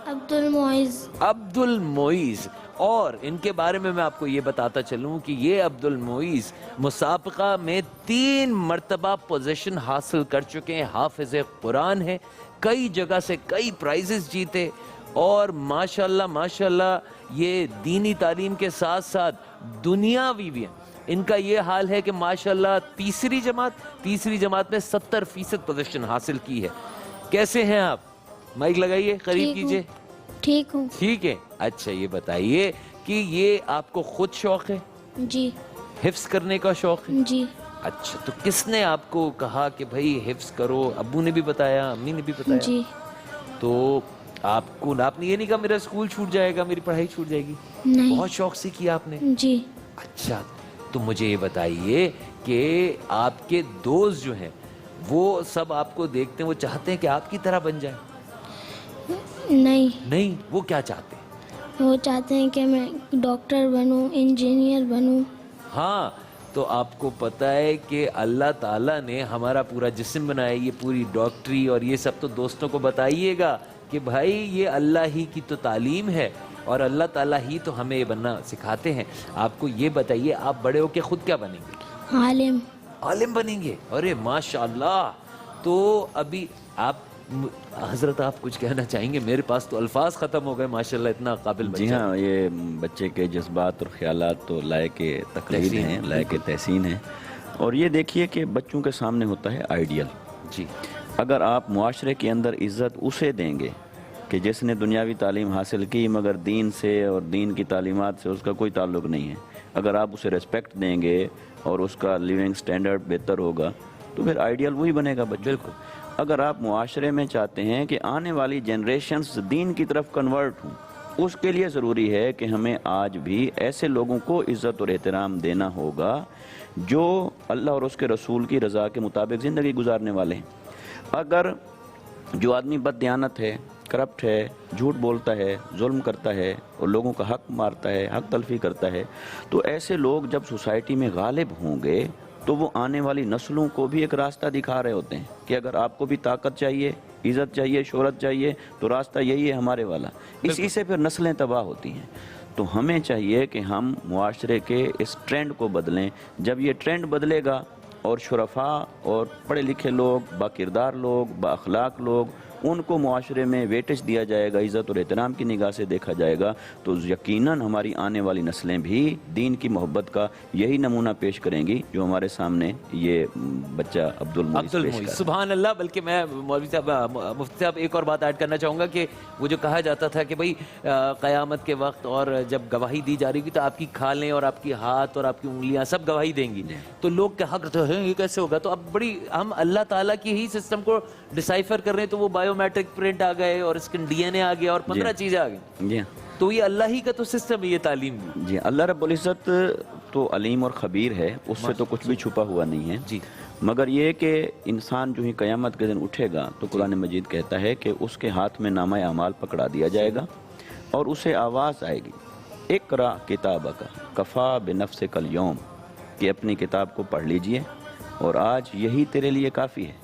अब्दुल मोइज़। अब्दुल मोइज़। और इनके बारे में मैं आपको ये बताता चलूं कि ये अब्दुल मोइज़ मुसाबका में 3 मरतबा पोजीशन हासिल कर चुके हैं। हाफिज़ कुरान है, कई जगह से कई प्राइजेस जीते, और माशाल्लाह ये दीनी तालीम के साथ साथ दुनियावी भी हैं। इनका ये हाल है कि माशाल्लाह तीसरी जमात में 70% पोजीशन हासिल की है। कैसे हैं आप? माइक लगाइए, करीब कीजिए। ठीक हूँ। ठीक है। अच्छा, ये बताइए कि ये आपको खुद शौक है? जी। हिफ्स करने का शौक है? जी। अच्छा, तो किसने आपको कहा कि भाई हिफ्स करो? अब्बू ने भी बताया, अम्मी ने भी बताया? जी। तो आपने ये नहीं कहा मेरा स्कूल छूट जाएगा, मेरी पढ़ाई छूट जाएगी? नहीं। बहुत शौक से किया आपने? जी। अच्छा, तो मुझे ये बताइए कि आपके दोस्त जो हैं वो सब आपको देखते हैं, वो चाहते हैं कि आपकी तरह बन जाए? नहीं, वो क्या चाहते हैं? वो चाहते हैं कि मैं डॉक्टर बनूं, इंजीनियर बनूं। हाँ, तो आपको पता है कि अल्लाह ताला ने हमारा पूरा जिस्म बनाया, ये पूरी डॉक्टरी और ये सब तो दोस्तों को बताइएगा कि भाई ये अल्लाह ही की तो तालीम है, और अल्लाह ताला ही तो हमें ये बनना सिखाते हैं। आपको ये बताइए, आप बड़े होके खुद क्या बनेंगे? आलिम बनेंगे? अरे माशाल्लाह। तो अभी आप हजरत आप कुछ कहना चाहेंगे? मेरे पास तो अल्फाज ख़त्म हो गए, माशाल्लाह इतना काबिल बच्चा। जी हाँ, ये बच्चे के जज्बात और ख्यालात तो लायक तकलीद हैं, लायक तहसीन हैं। और ये देखिए कि बच्चों के सामने होता है आइडियल। जी। अगर आप मुआशरे के अंदर इज़्ज़त उसे देंगे कि जिसने दुनियावी तालीम हासिल की मगर दीन से और दीन की तालीमात से उसका कोई ताल्लुक़ नहीं है, अगर आप उसे रेस्पेक्ट देंगे और उसका लिविंग स्टैंडर्ड बेहतर होगा, तो फिर आइडियल वही बनेगा बच्चा। बिल्कुल। अगर आप मुआशरे में चाहते हैं कि आने वाली जनरेशन्स दीन की तरफ कन्वर्ट हों, उसके लिए ज़रूरी है कि हमें आज भी ऐसे लोगों को इज़्ज़त और एहतराम देना होगा जो अल्लाह और उसके रसूल की रज़ा के मुताबिक ज़िंदगी गुजारने वाले हैं। अगर जो आदमी बददियानत है, करप्ट है, झूठ बोलता है, जुल्म करता है और लोगों का हक मारता है, हक तलफी करता है, तो ऐसे लोग जब सोसाइटी में गालिब होंगे तो वो आने वाली नस्लों को भी एक रास्ता दिखा रहे होते हैं कि अगर आपको भी ताकत चाहिए, इज़्ज़त चाहिए, शोहरत चाहिए, तो रास्ता यही है हमारे वाला। इसी से फिर नस्लें तबाह होती हैं। तो हमें चाहिए कि हम मुआशरे के इस ट्रेंड को बदलें। जब ये ट्रेंड बदलेगा और शुरफा और पढ़े लिखे लोग, बाकिरदार लोग, बाअखलाक लोग, उनको मुआशरे में वेटेज दिया जाएगा, इज़्ज़त और एहतराम की निगाह से देखा जाएगा, तो यकीनन हमारी आने वाली नस्लें भी दीन की मोहब्बत का यही नमूना पेश करेंगी जो हमारे सामने ये बच्चा अब्दुल मोइज़। सुभान अल्लाह। बल्कि मैं मौलवी साहब, मुफ्ती साहब, एक और बात ऐड करना चाहूँगा कि वो जो कहा जाता था कि भाई क़यामत के वक्त और जब गवाही दी जा रही थी तो आपकी खालें और आपकी हाथ और आपकी उंगलियाँ सब गवाही देंगी, तो लोग क्या हक हैं, ये कैसे होगा? तो अब बड़ी हम अल्लाह ताला की ही सिस्टम को डिसाइफर कर रहे हैं, तो वो बायोमेट्रिक प्रिंट आ गए और इसके डीएनए आ गया और 15 चीज़ें आ गई। जी, तो ये अल्लाह ही का तो सिस्टम है, ये तालीम भी। जी, अल्लाह रब्बुल इज़्ज़त तो अलीम और ख़बीर है, उससे तो कुछ भी छुपा हुआ नहीं है। जी। मगर ये कि इंसान जो ही क़यामत के दिन उठेगा तो कुरान मजीद कहता है कि उसके हाथ में नामा अमाल पकड़ा दिया जाएगा और उसे आवाज़ आएगी, इक़रा किताबका कफ़ा बिनफ़्सिकल यौम, कि अपनी किताब को पढ़ लीजिए और आज यही तेरे लिए काफ़ी है।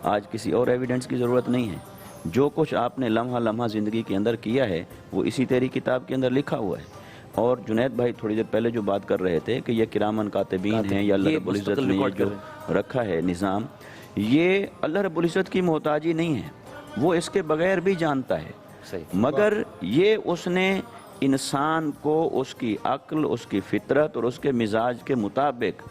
आज किसी और एविडेंस की ज़रूरत नहीं है। जो कुछ आपने लम्हा लम्हा ज़िंदगी के अंदर किया है वो इसी तेरी किताब के अंदर लिखा हुआ है। और जुनैद भाई थोड़ी देर पहले जो बात कर रहे थे कि ये किरामन कातिबीन हैं या अल्लाह रब्बुल इज़्ज़त ने जो रखा है निज़ाम, ये अल्लाह रब्बुल इज़्ज़त की मोहताजी नहीं है, वो इसके बगैर भी जानता है। मगर ये उसने इंसान को उसकी अक्ल, उसकी फितरत और उसके मिजाज के मुताबिक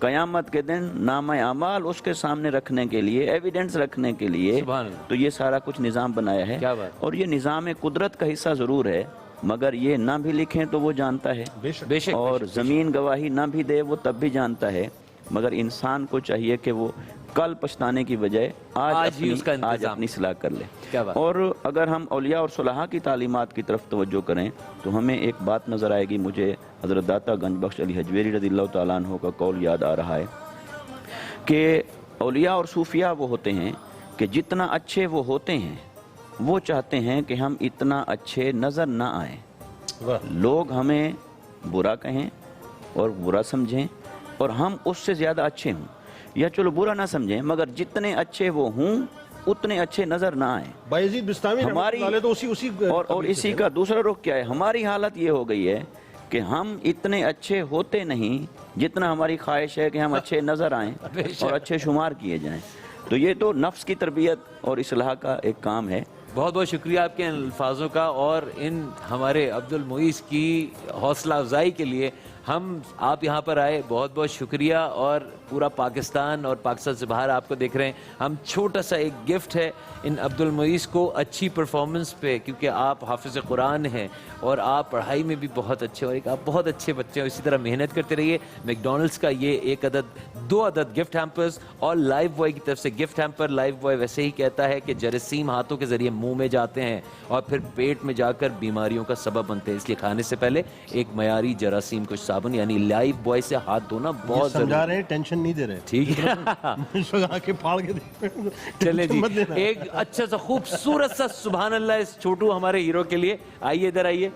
क़यामत के दिन नामा अमाल उसके सामने रखने के लिए, एविडेंस रखने के लिए, तो ये सारा कुछ निज़ाम बनाया है। और ये निज़ाम कुदरत का हिस्सा ज़रूर है मगर ये ना भी लिखें तो वो जानता है, बेशक और ज़मीन गवाही ना भी दे वो तब भी जानता है। मगर इंसान को चाहिए कि वो कल पछताने की बजाय आज ही उसका आज इंतजाम। अपनी इस्लाह कर ले। क्या बात। और अगर हम औलिया और सुलहा की तालीमात की तरफ तवज्जो करें तो हमें एक बात नज़र आएगी। मुझे हज़रत दाता गंज बख्श अली हजवेरी रज़ियल्लाहु ताला अन्हु का कौल याद आ रहा है कि औलिया और सूफिया वो होते हैं कि जितना अच्छे वो होते हैं वो चाहते हैं कि हम इतना अच्छे नज़र ना आए, लोग हमें बुरा कहें और बुरा समझें और हम उससे ज़्यादा अच्छे हों, या चलो बुरा ना समझें मगर जितने अच्छे वो हों उतने अच्छे नज़र ना आए। बायजीद बिस्तामी हमारी रहमतुल्लाह तो उसी और इसी का दूसरा रुख क्या है, हमारी हालत ये हो गई है कि हम इतने अच्छे होते नहीं जितना हमारी ख्वाहिश है कि हम अच्छे नज़र आएं और अच्छे शुमार किए जाएं। तो ये तो नफ्स की तरबियत और इस्लाह का एक काम है। बहुत बहुत शुक्रिया आपके इन अल्फाजों का और इन हमारे अब्दुल मुईस की हौसला अफजाई के लिए। हम आप यहाँ पर आए, बहुत बहुत शुक्रिया। और पूरा पाकिस्तान और पाकिस्तान से बाहर आपको देख रहे हैं। हम छोटा सा एक गिफ्ट है इन अब्दुल मुईस को अच्छी परफॉर्मेंस पे, क्योंकि आप हाफिज़ कुरान हैं और आप पढ़ाई में भी बहुत अच्छे हो, एक आप बहुत अच्छे बच्चे हो। इसी तरह मेहनत करते रहिए। मैकडॉनल्ड्स का ये 2 अदद गिफ्ट हैम्पर्स और लाइव बॉय की तरफ से गिफ्ट हैम्पर। लाइव बॉय वैसे ही कहता है कि जरासीम हाथों के जरिए मुंह में जाते हैं और फिर पेट में जाकर बीमारियों का सबब बनते हैं, इसलिए खाने से पहले एक मयारी जरासीम कुछ साबुन यानी लाइव बॉय से हाथ धोना बहुत समझा रहे हैं, टेंशन नहीं दे रहे। ठीक है। आके फाड़ के देख चले जी, एक अच्छा सा खूबसूरत सा सुभान अल्लाह इस छोटू हमारे हीरो के लिए। आइए इधर आइए।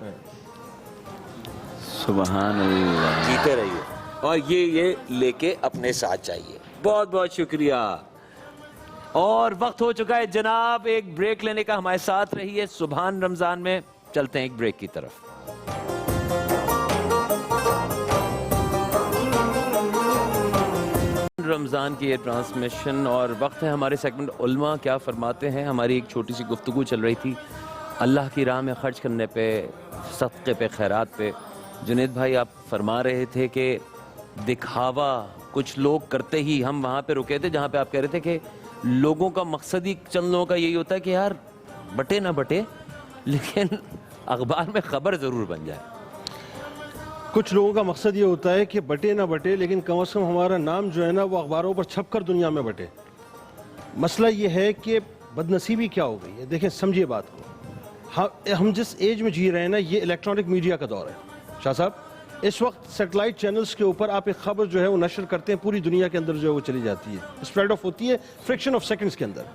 सुभान अल्लाह। जीते रहिए और ये लेके अपने साथ चाहिए। बहुत बहुत शुक्रिया। और वक्त हो चुका है जनाब एक ब्रेक लेने का। हमारे साथ रहिए सुभान रमजान में। चलते हैं एक ब्रेक की तरफ। रमज़ान की ये ट्रांसमिशन और वक्त है हमारे सेगमेंट उल्मा क्या फरमाते हैं। हमारी एक छोटी सी गुफ्तगू चल रही थी अल्लाह की राह में खर्च करने पे, सदक़े पे, खैरात पे। जुनैद भाई आप फरमा रहे थे कि दिखावा कुछ लोग करते ही, हम वहाँ पे रुके थे जहाँ पे आप कह रहे थे कि लोगों का मकसद ही, चंद लोगों का यही होता है कि यार बटे ना बटे लेकिन अखबार में खबर ज़रूर बन जाए। कुछ लोगों का मकसद ये होता है कि बटे ना बटे लेकिन कम से कम हमारा नाम जो है ना वो अखबारों पर छप कर दुनिया में बटे। मसला ये है कि बदनसीबी क्या हो गई है। देखें, समझिए बात को। हम जिस एज में जी रहे हैं ना, ये इलेक्ट्रॉनिक मीडिया का दौर है। शाह साहब, इस वक्त सैटेलाइट चैनल्स के ऊपर आप एक खबर जो है वो नशर करते हैं, पूरी दुनिया के अंदर जो है वो चली जाती है, स्प्रेड ऑफ होती है फ्रैक्शन ऑफ सेकंड्स के अंदर।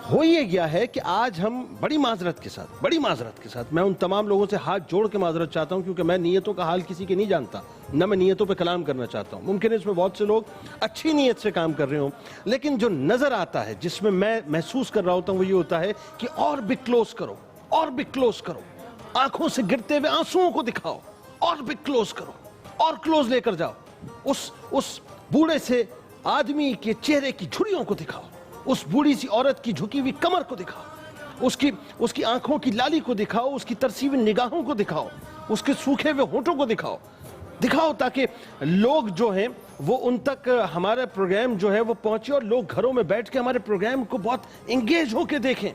हो ये गया है कि आज हम बड़ी माजरत के साथ मैं उन तमाम लोगों से हाथ जोड़ के माजरत चाहता हूं, क्योंकि मैं नीयतों का हाल किसी के नहीं जानता, न मैं नीयतों पे कलाम करना चाहता हूं। मुमकिन है इसमें बहुत से लोग अच्छी नीयत से काम कर रहे हों, लेकिन जो नजर आता है, जिसमें मैं महसूस कर रहा होता हूं, वो ये होता है कि और भी क्लोज करो, और भी क्लोज करो, आंखों से गिरते हुए आंसुओं को दिखाओ, और भी क्लोज करो, और क्लोज लेकर जाओ, उस बूढ़े से आदमी के चेहरे की झुर्रियों को दिखाओ, उस बूढ़ी सी औरत की झुकी हुई कमर को दिखाओ, उसकी आंखों की लाली को दिखाओ, उसकी तरसी हुई निगाहों को दिखाओ, उसके सूखे हुए होंठों को दिखाओ, ताकि लोग जो हैं वो उन तक हमारा प्रोग्राम जो है वो पहुंचे और लोग घरों में बैठ के हमारे प्रोग्राम को बहुत एंगेज होकर देखें।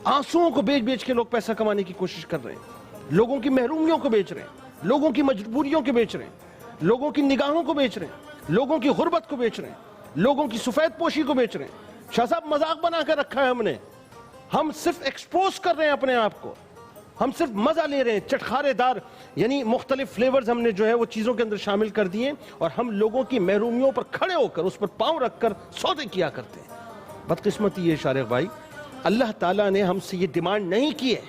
आंसुओं को बेच के लोग पैसा कमाने की कोशिश कर रहे हैं, लोगों की महरूमियों को बेच रहे हैं, लोगों की मजबूरियों को बेच रहे हैं, लोगों की निगाहों को बेच रहे हैं, लोगों की गुर्बत को बेच रहे हैं, लोगों की सफेद पोशी को बेच रहे हैं। शाह साहब, मजाक बना कर रखा है हमने, हम सिर्फ एक्सपोज कर रहे हैं अपने आप को, हम सिर्फ मजा ले रहे हैं। चटखारेदार यानी मुख्तलिफ फ्लेवर्स हमने जो है वो चीजों के अंदर शामिल कर दिए और हम लोगों की महरूमियों पर खड़े होकर उस पर पांव रखकर सौदे किया करते हैं। बदकिस्मती ये शारिक भाई, अल्लाह ताला ने हमसे ये डिमांड नहीं की है।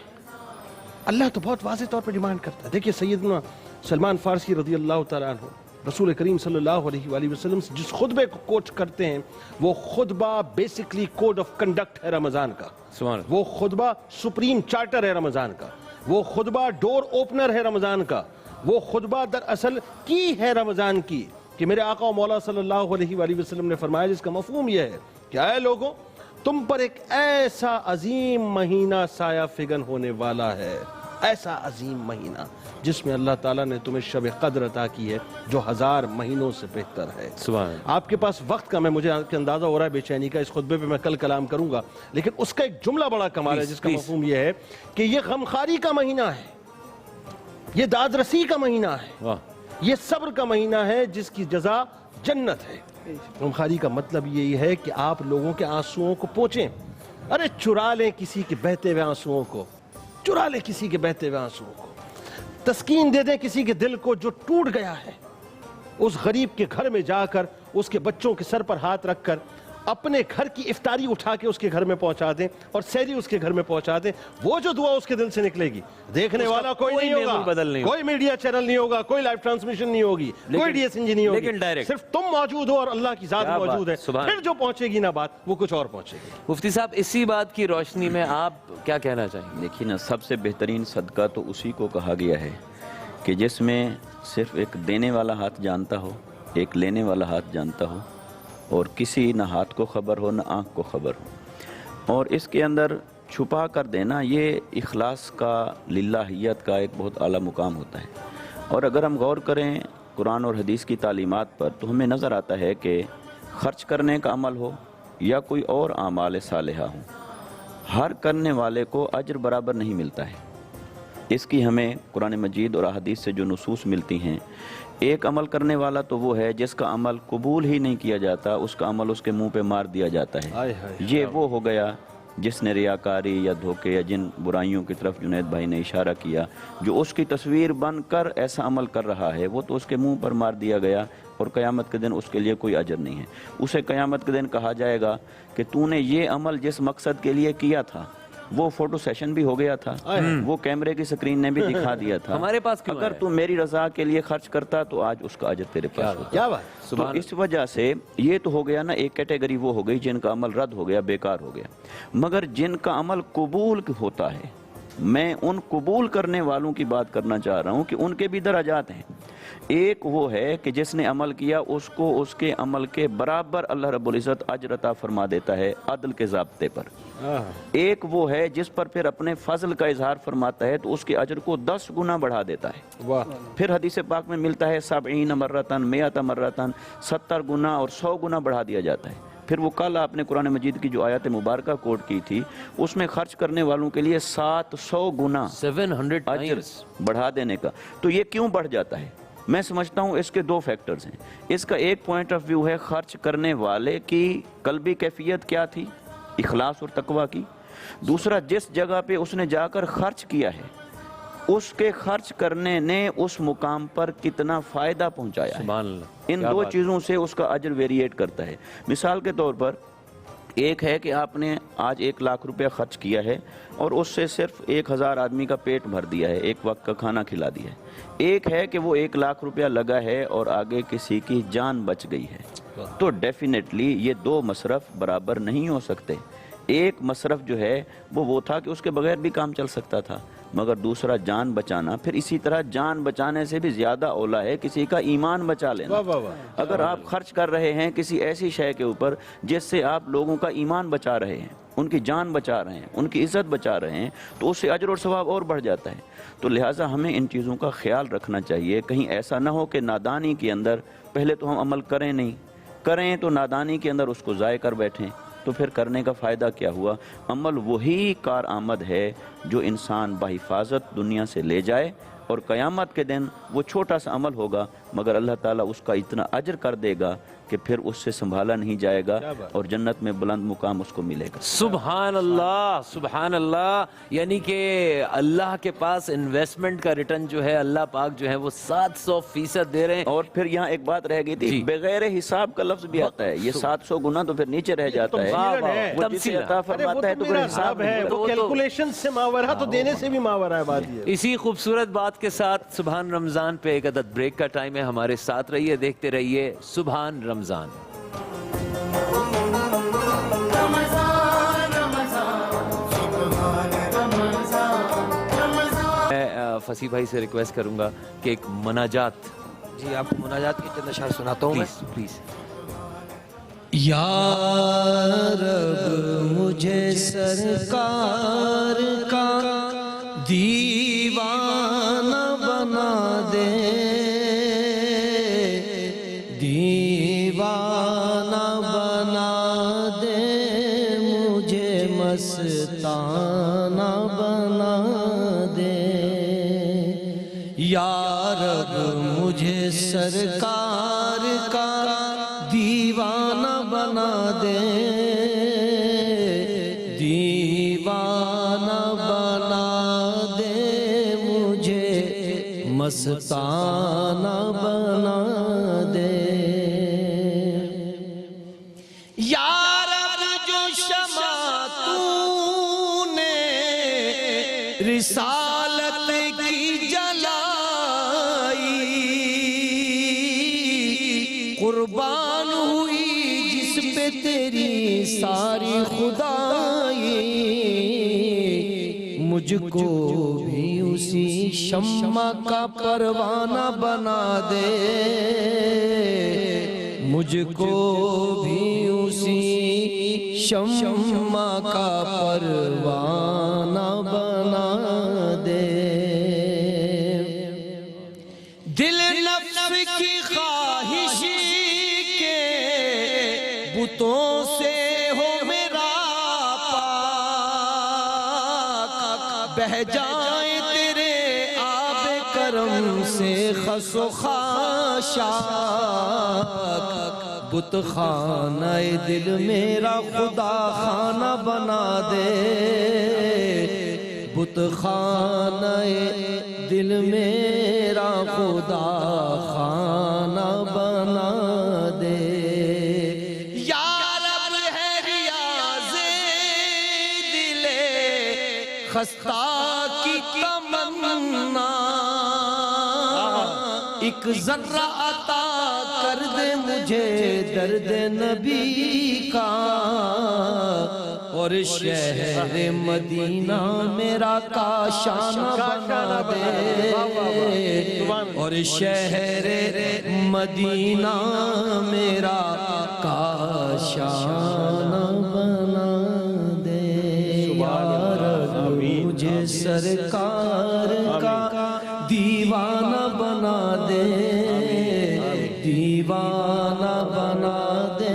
अल्लाह तो बहुत वाज़ेह तौर पर डिमांड करता है। देखिए, सैयदना सलमान फारसी रज़ी अल्लाह तआला अन्हु रसूल करीम सल्लल्लाहु अलैहि वसल्लम से जिस खुतबे को कोट करते हैं, वो खुतबा बेसिकली कोड ऑफ कंडक्ट है रमज़ान का, वो खुतबा सुप्रीम चार्टर है रमज़ान का, वो खुतबा डोर ओपनर है रमज़ान का, वो खुतबा दरअसल की है रमज़ान की कि मेरे आका मौला सल्लल्लाहु अलैहि वसल्लम ने फरमाया, जिसका मफहूम यह है कि आए लोगों, तुम पर एक ऐसा अजीम महीना साया फिगन होने वाला है, ऐसा अजीम महीना जिसमें अल्लाह ताला ने तुम्हें शब कद्र अता की है, जो 1000 महीनों से बेहतर है। सुभान। आपके पास वक्त का मुझे अंदाजा हो रहा है बेचैनी का, इस खुतबे पे मैं कल कलाम करूंगा, लेकिन उसका एक जुमला बड़ा कमाल है जिसका मफहूम यह है कि यह गमखारी का महीना है, یہ داد رسی کا مہینہ ہے, واہ یہ صبر کا مہینہ ہے جس کی جزا جنت ہے. غمخواری کا مطلب یہی ہے کہ آپ لوگوں کے آنسوؤں کو پوچھیں. ارے چرا لیں کسی کے بہتے ہوئے آنسوؤں کو, چرا لیں کسی کے بہتے ہوئے آنسوؤں کو, تسکین دے دیں کسی کے دل کو جو ٹوٹ گیا ہے. اس غریب کے گھر میں جا کر اس کے بچوں کے سر پر ہاتھ رکھ کر اپنے گھر کی افطاری اٹھا کے اس کے گھر میں پہنچا دیں اور سحری اس کے گھر میں پہنچا دیں. وہ جو دعا اس کے دل سے نکلے گی, دیکھنے والا کوئی نہیں ہوگا, کوئی میڈیا چینل نہیں ہوگا, کوئی لائیو ٹرانسمیشن نہیں ہوگی, کوئی ڈی ایس این جی نہیں ہوگی, صرف تم موجود ہو اور اللہ کی ذات موجود ہے. پھر جو پہنچے گی نا بات, وہ کچھ اور پہنچے گی. مفتی صاحب اسی بات کی روشنی میں آپ کیا کہنا چاہیں گے؟ دیکھیے نا, سب سے بہترین صدقہ تو اسی کو کہا گیا ہے کہ جس میں صرف ایک دینے والا ہاتھ جانتا ہو, ایک لینے والا ہاتھ جانتا ہو, اور کسی نہ ہاتھ کو خبر ہو نہ آنکھ کو خبر ہو. اور اس کے اندر چھپا کر دینا یہ اخلاص کا, للہیت کا ایک بہت اعلیٰ مقام ہوتا ہے. اور اگر ہم غور کریں قرآن اور حدیث کی تعلیمات پر تو ہمیں نظر آتا ہے کہ خرچ کرنے کا عمل ہو یا کوئی اور اعمال صالحہ ہوں, ہر کرنے والے کو اجر برابر نہیں ملتا ہے. اس کی ہمیں قرآن مجید اور احادیث سے جو نصوص ملتی ہیں, ایک عمل کرنے والا تو وہ ہے جس کا عمل قبول ہی نہیں کیا جاتا, اس کا عمل اس کے منہ پہ مار دیا جاتا ہے. یہ وہ ہو گیا جس نے ریاکاری یا دھوکے یا جن برائیوں کی طرف جنید بھائی نے اشارہ کیا, جو اس کی تصویر بن کر ایسا عمل کر رہا ہے, وہ تو اس کے منہ پر مار دیا گیا اور قیامت کے دن اس کے لیے کوئی اجر نہیں ہے. اسے قیامت کے دن کہا جائے گا کہ تو نے یہ عمل جس مقصد کے لیے کیا تھا, وہ فوٹو سیشن بھی ہو گیا تھا, وہ کیمرے کی سکرین نے بھی دکھا دیا تھا, ہمارے پاس کیوں اگر تو میری رضا کے لیے خرچ کرتا تو آج اس کا اجر تیرے پاس ہوتا. کیا بات. تو اس وجہ سے یہ تو ہو گیا نا, ایک کیٹیگری وہ ہو گئی جن کا عمل رد ہو گیا, بیکار ہو گیا. مگر جن کا عمل قبول ہوتا ہے, میں ان قبول کرنے والوں کی بات کرنا چاہ رہا ہوں کہ ان کے بھی درجات ہیں. ایک وہ ہے کہ جس نے عمل کیا اس کو اس کے عمل کے برابر اللہ رب العزت اجر عطا فرما دیتا ہے عدل کے ضابطے پر. ایک وہ ہے جس پر پھر اپنے فضل کا اظہار فرماتا ہے تو اس کے اجر کو 10 گنا بڑھا دیتا ہے. پھر حدیث پاک میں ملتا ہے 70 مرتن 100 مرتن, 70 گنا اور 100 گنا بڑھا دیا جاتا ہے. پھر وہ کل آپ نے قرآن مجید کی جو آیات مبارکہ کوٹ کی تھی, اس میں خرچ کرنے والوں کے لیے 700 گنا 700 اجر بڑھا دینے کا. تو یہ کیوں بڑھ جاتا ہے؟ میں سمجھتا ہوں اس کے 2 فیکٹرز ہیں. اس کا ایک پوائنٹ آف ویو ہے خرچ کرنے والے کی قلبی کیفیت کیا تھی, اخلاص اور تقوی کی. دوسرا, جس جگہ پہ اس نے جا کر خرچ کیا ہے, اس کے خرچ کرنے نے اس مقام پر کتنا فائدہ پہنچایا ہے. سبحان اللہ. ان 2 چیزوں سے اس کا اجر ویریٹ کرتا ہے. مثال کے طور پر, ایک ہے کہ آپ نے آج 1 لاکھ روپیہ خرچ کیا ہے اور اس سے صرف 1000 آدمی کا پیٹ بھر دیا ہے, ایک وقت کا کھانا کھلا دیا ہے. ایک ہے کہ وہ 1 لاکھ روپیہ لگا ہے اور آگے کسی کی جان بچ گئی ہے. تو ڈیفینیٹلی یہ 2 مصرف برابر نہیں ہو سکتے. ایک مصرف جو ہے وہ تھا کہ اس کے بغیر بھی کام چل سکتا تھا, مگر دوسرا جان بچانا. پھر اسی طرح جان بچانے سے بھی زیادہ اولا ہے کسی کا ایمان بچا لینا. اگر آپ خرچ کر رہے ہیں کسی ایسی شے کے اوپر جس سے آپ لوگوں کا ایمان بچا رہے ہیں, ان کی جان بچا رہے ہیں, ان کی عزت بچا رہے ہیں, تو اس سے اجر اور ثواب اور بڑھ جاتا ہے. تو لہٰذا ہمیں ان چیزوں کا خیال رکھنا چاہیے. کہیں ایسا نہ ہو کہ نادانی کے اندر پہلے تو ہم عمل کریں نہیں, کریں تو نادانی کے اندر اس کو ضائع کر بیٹھیں, تو پھر کرنے کا فائدہ کیا ہوا؟ عمل وہی کارآمد ہے جو انسان بحفاظت دنیا سے لے جائے, اور قیامت کے دن وہ چھوٹا سا عمل ہوگا مگر اللہ تعالیٰ اس کا اتنا اجر کر دے گا کہ پھر اس سے سنبھالا نہیں جائے گا اور جنت میں بلند مقام اس کو ملے گا. سبحان اللہ, سبحان اللہ. یعنی کہ اللہ کے پاس انویسٹمنٹ کا ریٹرن جو ہے اللہ پاک جو ہے وہ 700% دے رہے ہیں. اور پھر یہاں ایک بات رہ گئی تھی, بغیر حساب کا لفظ بھی آتا ہے. یہ 700 گنا تو پھر نیچے رہ جاتا ہے. وہ جسے عطا فرماتا ہے تو پھر حساب ہے, وہ کیلکولیشن سے ماورا, تو دینے سے بھی ماورا ہے بات. یہ اسی خوبصورت بات کے ساتھ سبحان رمضان پہ ایک عدد بریک کا ٹائم ہے. ہمارے ساتھ رہیے, دیکھتے رہیے سبحان رمضان. میں فصیح بھائی سے ریکویسٹ کروں گا کہ ایک مناجات. جی, آپ کو مناجات کی چند اشعار سناتا ہوں. پلیز. یا رب مجھے سرکار کا دیوانہ بنا دے, دیوانہ بنا دے, مجھے مستانہ بنا دے. رب مجھے سرکار کا دیوانہ بنا دے دیوانہ بنا دے مجھے مستانہ بنا دے یا رب جو شمع تو نے رسالت کی جلائی قربان ہوئی جس پہ تیری ساری خدائی مجھ کو بھی اسی شمع کا پروانہ بنا دے مجھ کو بھی اسی شمع کا پروانہ بنا دے دل نفس کی خواہش کے بتوں سے ہو میرا پاک بہ جائیں تیرے آب کرم سے خس و خاشاک بت خانہ دل میرا خدا خانہ بنا دے بت خانہ دل میرا خدا خانہ بنا دے یا رب ہے ریاض دل خستہ کی تمنا ایک ذرہ عطا کر دے مجھے درد نبی کا اور شہر مدینہ میرا کاشانہ بنا دے اور شہر مدینہ میرا کاشانہ بنا دے یا رب مجھے سرکار کا دیوانہ بنا دے دیوانہ بنا دے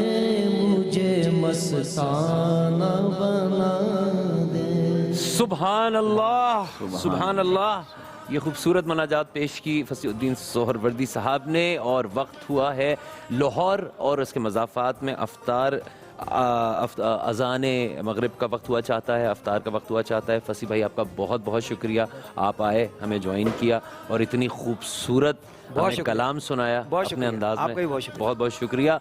مجھے مستانہ بنا دے سبحان اللہ سبحان اللہ. یہ خوبصورت مناجات پیش کی فصیح الدین سہروردی صاحب نے اور وقت ہوا ہے لاہور اور اس کے مضافات میں اذان مغرب کا وقت ہوا چاہتا ہے افطار کا وقت ہوا چاہتا ہے. فصیح بھائی آپ کا بہت بہت شکریہ آپ آئے ہمیں جوائن کیا اور اتنی خوبصورت ہمیں کلام سنایا اپنے انداز میں بہت بہت شکریہ.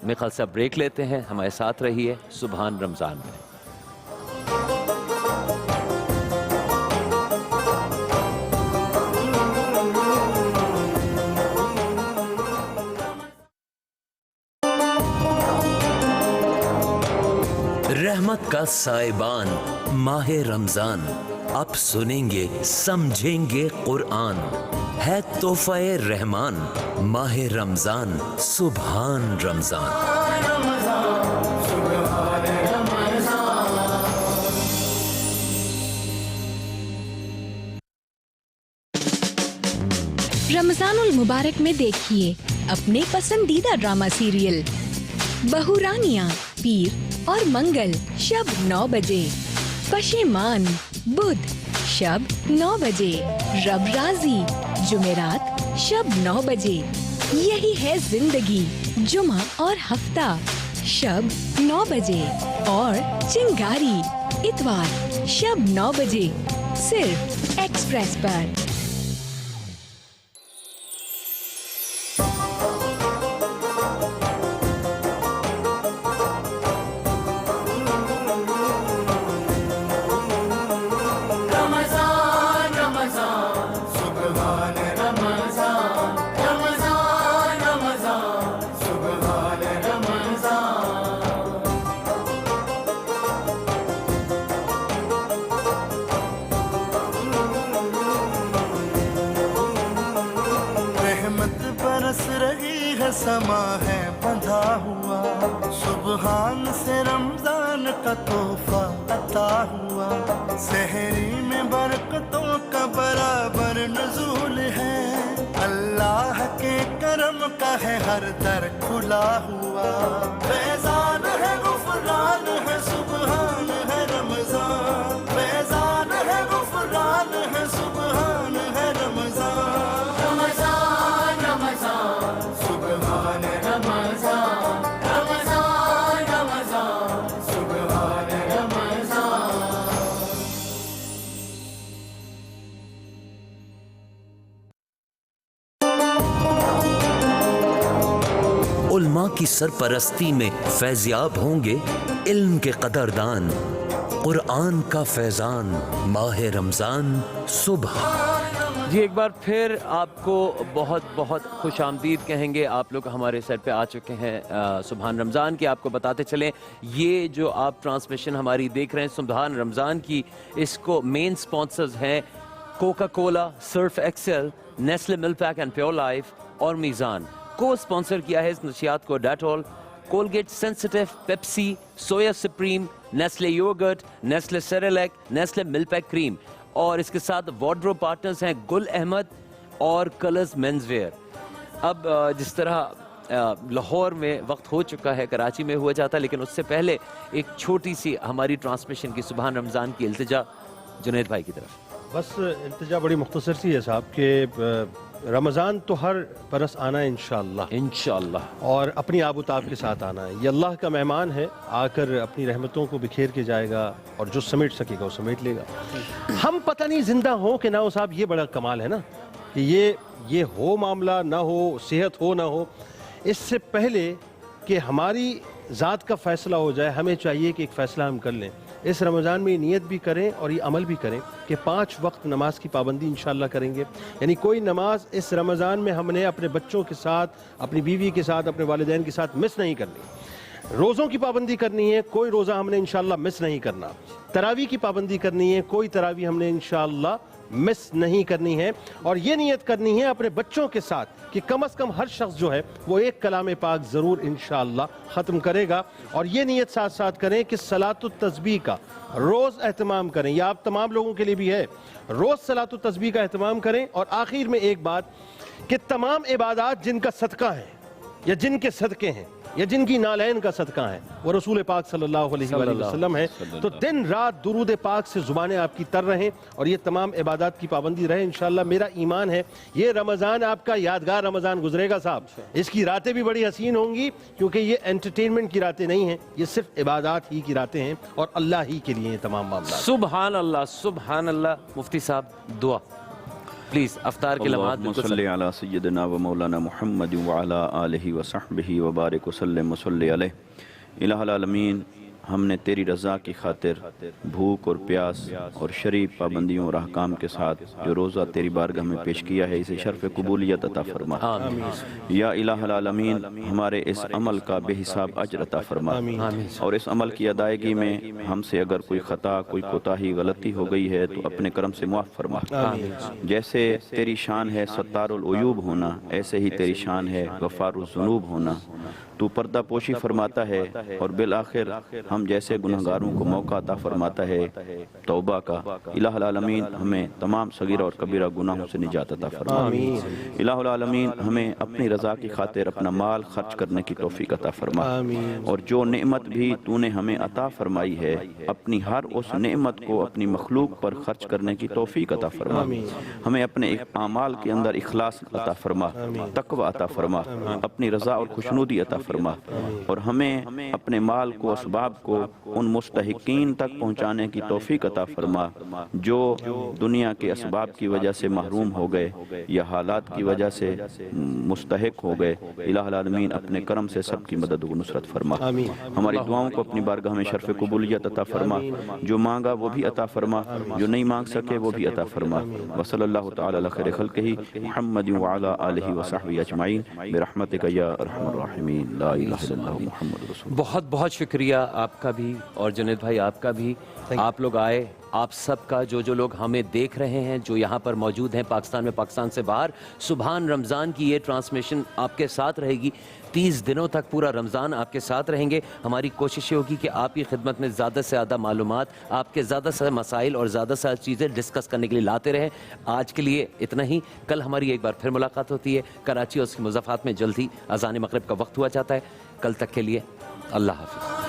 میرے خیال سے بریک لیتے ہیں ہمارے ساتھ رہیے سبحان رمضان میں. رحمت کا سائبان ماہ رمضان اب سنیں گے سمجھیں گے قرآن ہے تحفہ رحمان ماہ رمضان سبحان رمضان. رمضان المبارک میں دیکھیے اپنے پسندیدہ ڈرامہ سیریل بہورانیاں پیر اور منگل شب 9 بجے، پشیمان بدھ شب 9 بجے، رب راضی جمعرات شب 9 بجے. یہی ہے زندگی جمعہ اور ہفتہ شب 9 بجے اور چنگاری اتوار شب 9 بجے صرف ایکسپریس پر. سما ہے بندھا ہوا سبحان سے رمضان کا تحفہ عطا ہوا. سحری میں برکتوں کا برابر نزول ہے اللہ کے کرم کا ہے ہر در کھلا ہوا. فیضان ہے غفران ہے سبحان ہے رمضان فیضان ہے غفران ہے سبحان ہے رمضان. رمضان की सरपरस्ती में फैज़याब होंगे इल्म के कदरदान, कुरान का फैज़ान, माह रमज़ान सुबह। जी एक बार फिर आपको बहुत बहुत खुश आमदीद कहेंगे। आप लोग हमारे सेट पे आ चुके हैं सुबहान रमज़ान की। आपको बताते चलें, ये जो आप ट्रांसमिशन हमारी देख रहे हैं सुबहान रमज़ान की, इसको मेन स्पॉन्सर्स हैं Coca Cola, Surf Excel, Nestle Milk Pak and Pure Life और मीज़ान। को स्पॉन्सर किया है इस नशियात को Dettol, Colgate Sensitive, Pepsi, Soya Supreme, Nestle Yogurt, Nestle Cerelac, Nestle Milk Pak Cream, और इसके साथ वार्डरोब पार्टनर्स हैं गुल अहमद और कलर्स मेंसवेयर। अब जिस तरह लाहौर में वक्त हो चुका है, कराची में हुआ जाता है, लेकिन उससे पहले एक छोटी सी हमारी ट्रांसमिशन की सुबहान रमज़ान की इल्तिजा जुनैद भाई की तरफ। बस इल्तिजा बड़ी मुख्तसर सी है साहब कि रमज़ान तो हर बरस आना है इंशाअल्लाह, और अपनी आबुताब के साथ आना है। ये अल्लाह का मेहमान है, आकर अपनी रहमतों को बिखेर के जाएगा और जो समेट सकेगा वो समेट लेगा। हम पता नहीं जिंदा हो कि ना हो साहब, ये बड़ा कमाल है ना कि ये हो मामला ना हो, सेहत हो ना हो, इससे पहले कि हमारी ज़ात का फ़ैसला हो जाए, हमें चाहिए कि एक फ़ैसला हम कर लें। इस रमज़ान में नियत भी करें और ये अमल भी करें कि 5 वक्त नमाज की पाबंदी इंशाअल्लाह करेंगे। यानी कोई नमाज इस रमज़ान में हमने अपने बच्चों के साथ, अपनी बीवी के साथ, अपने वालिदैन के साथ मिस नहीं करनी। रोज़ों की पाबंदी करनी है, कोई रोज़ा हमने इंशाअल्लाह मिस नहीं करना। तरावी की पाबंदी करनी है, कोई तरावी हमने इंशाअल्लाह मिस नहीं करनी है। और ये नियत करनी है अपने बच्चों के साथ कि कम से कम हर शख्स जो है वो एक कलाम पाक ज़रूर इंशाअल्लाह ख़त्म करेगा। और ये नियत साथ साथ करें कि सलातुत तस्बीह का रोज़ एहतमाम करें। यह आप तमाम लोगों के लिए भी है, रोज़ सलातुत तस्बीह का एहतमाम करें। और आखिर में एक बात कि तमाम इबादात जिनका सदका है या जिनके सदके हैं या जिनकी नालैन का सदका है वो रसूल पाक सल्लल्लाहु अलैहि वसल्लम है। तो दिन रात दुरूद पाक से ज़ुबानें आपकी तर रहें और ये तमाम इबादत की पाबंदी रहे इंशाअल्लाह। मेरा ईमान है ये रमज़ान आपका यादगार रमज़ान गुजरेगा साहब। इसकी रातें भी बड़ी हसीन होंगी क्योंकि ये एंटरटेनमेंट की रातें नहीं हैं, ये सिर्फ इबादत ही की रातें हैं और अल्लाह ही के लिए तमाम मामला। सुबहान अल्लाह, सुबहान अल्लाह। मुफ्ती साहब दुआ प्लीज, अफ्तार के लम्हात सल्ली अला सय्यदना व मौलाना मुहम्मद व अला आलिहि व सहबिहि व बारिक वसल्लम वसल्लि अलैहि। इलाहुल आलमीन, हमने तेरी रज़ा की खातिर भूख और प्यास और शरीफ पाबंदियों और अहकाम के साथ जो रोज़ा तेरी बारगाह में पेश किया है, इसे शर्फ़ कबूलियत अता फरमा। या इलाहुल आलमीन, हमारे इस अमल का बेहिसाब अजर अता फरमा और इस अमल की अदायगी में हमसे अगर कोई ख़ता, कोई कोताही, गलती हो गई है तो अपने करम से मुआफ़ फरमा। जैसे तेरी शान है सत्तारुल उयूब होना, ऐसे ही तेरी शान है गफ़ारुल ज़ुनूब होना। तू पर्दा पोशी फरमाता है और बिल आखिर हम जैसे गुनहगारों को मौका अता फरमाता है तौबा का। इलाहुल आलमीन, हमें तमाम सगीरा और कबीरा गुनाहों से निजात अता फरमा। इलाहुल आलमीन, हमें अपनी रज़ा की खातिर अपना माल खर्च करने की तौफीक अता फरमा और जो नेमत भी तूने हमें अता फरमाई है, अपनी हर उस नेमत को अपनी मखलूक पर खर्च करने की तौफीक अता फरमा। हमें अपने आमाल के अंदर इखलास अता फरमा, तकवा अता फरमा, अपनी रज़ा और खुशनुदी अता फरमा और हमें अपने माल को, असबाब को उन मुस्तहिकीन तक पहुँचाने की तौफीक अता फरमा जो दुनिया के असबाब की वजह से महरूम हो गए या हालात की वजह से मुस्तहिक हो गए। इलाहुल आलमीन, अपने करम से सबकी मदद व नुसरत फरमा। हमारी दुआओं को अपनी बारगाह में शर्फ़ कबूलियत अता फरमा। जो मांगा वो भी अता फरमा, जो नहीं मांग सके वो भी अता फरमा। व सल्लल्लाहु तआला अला खैरि खल्क़िही मुहम्मद व अला आलिहि व सहबिही अजमईन बिरहमतिका या अरहमर राहिमीन। ला इलाहा इल्लल्लाह मुहम्मद रसूलुल्लाह। बहुत बहुत शुक्रिया आपका भी और जुनैद भाई आपका भी। आप लोग आए, आप सबका, जो लोग हमें देख रहे हैं, जो यहाँ पर मौजूद हैं पाकिस्तान में, पाकिस्तान से बाहर, सुबहान रमज़ान की ये ट्रांसमिशन आपके साथ रहेगी 30 दिनों तक। पूरा रमज़ान आपके साथ रहेंगे। हमारी कोशिश होगी कि आपकी खिदमत में ज़्यादा से ज़्यादा मालूमात, आपके ज़्यादा से मसाइल और ज़्यादा से ज़्यादा चीज़ें डिस्कस करने के लिए लाते रहें। आज के लिए इतना ही। कल हमारी एक बार फिर मुलाकात होती है कराची और उसकी मुज़फ़्फ़रात में। जल्द ही अज़ान मग़रिब का वक्त हुआ जाता है। कल तक के लिए अल्लाह हाफ़िज़।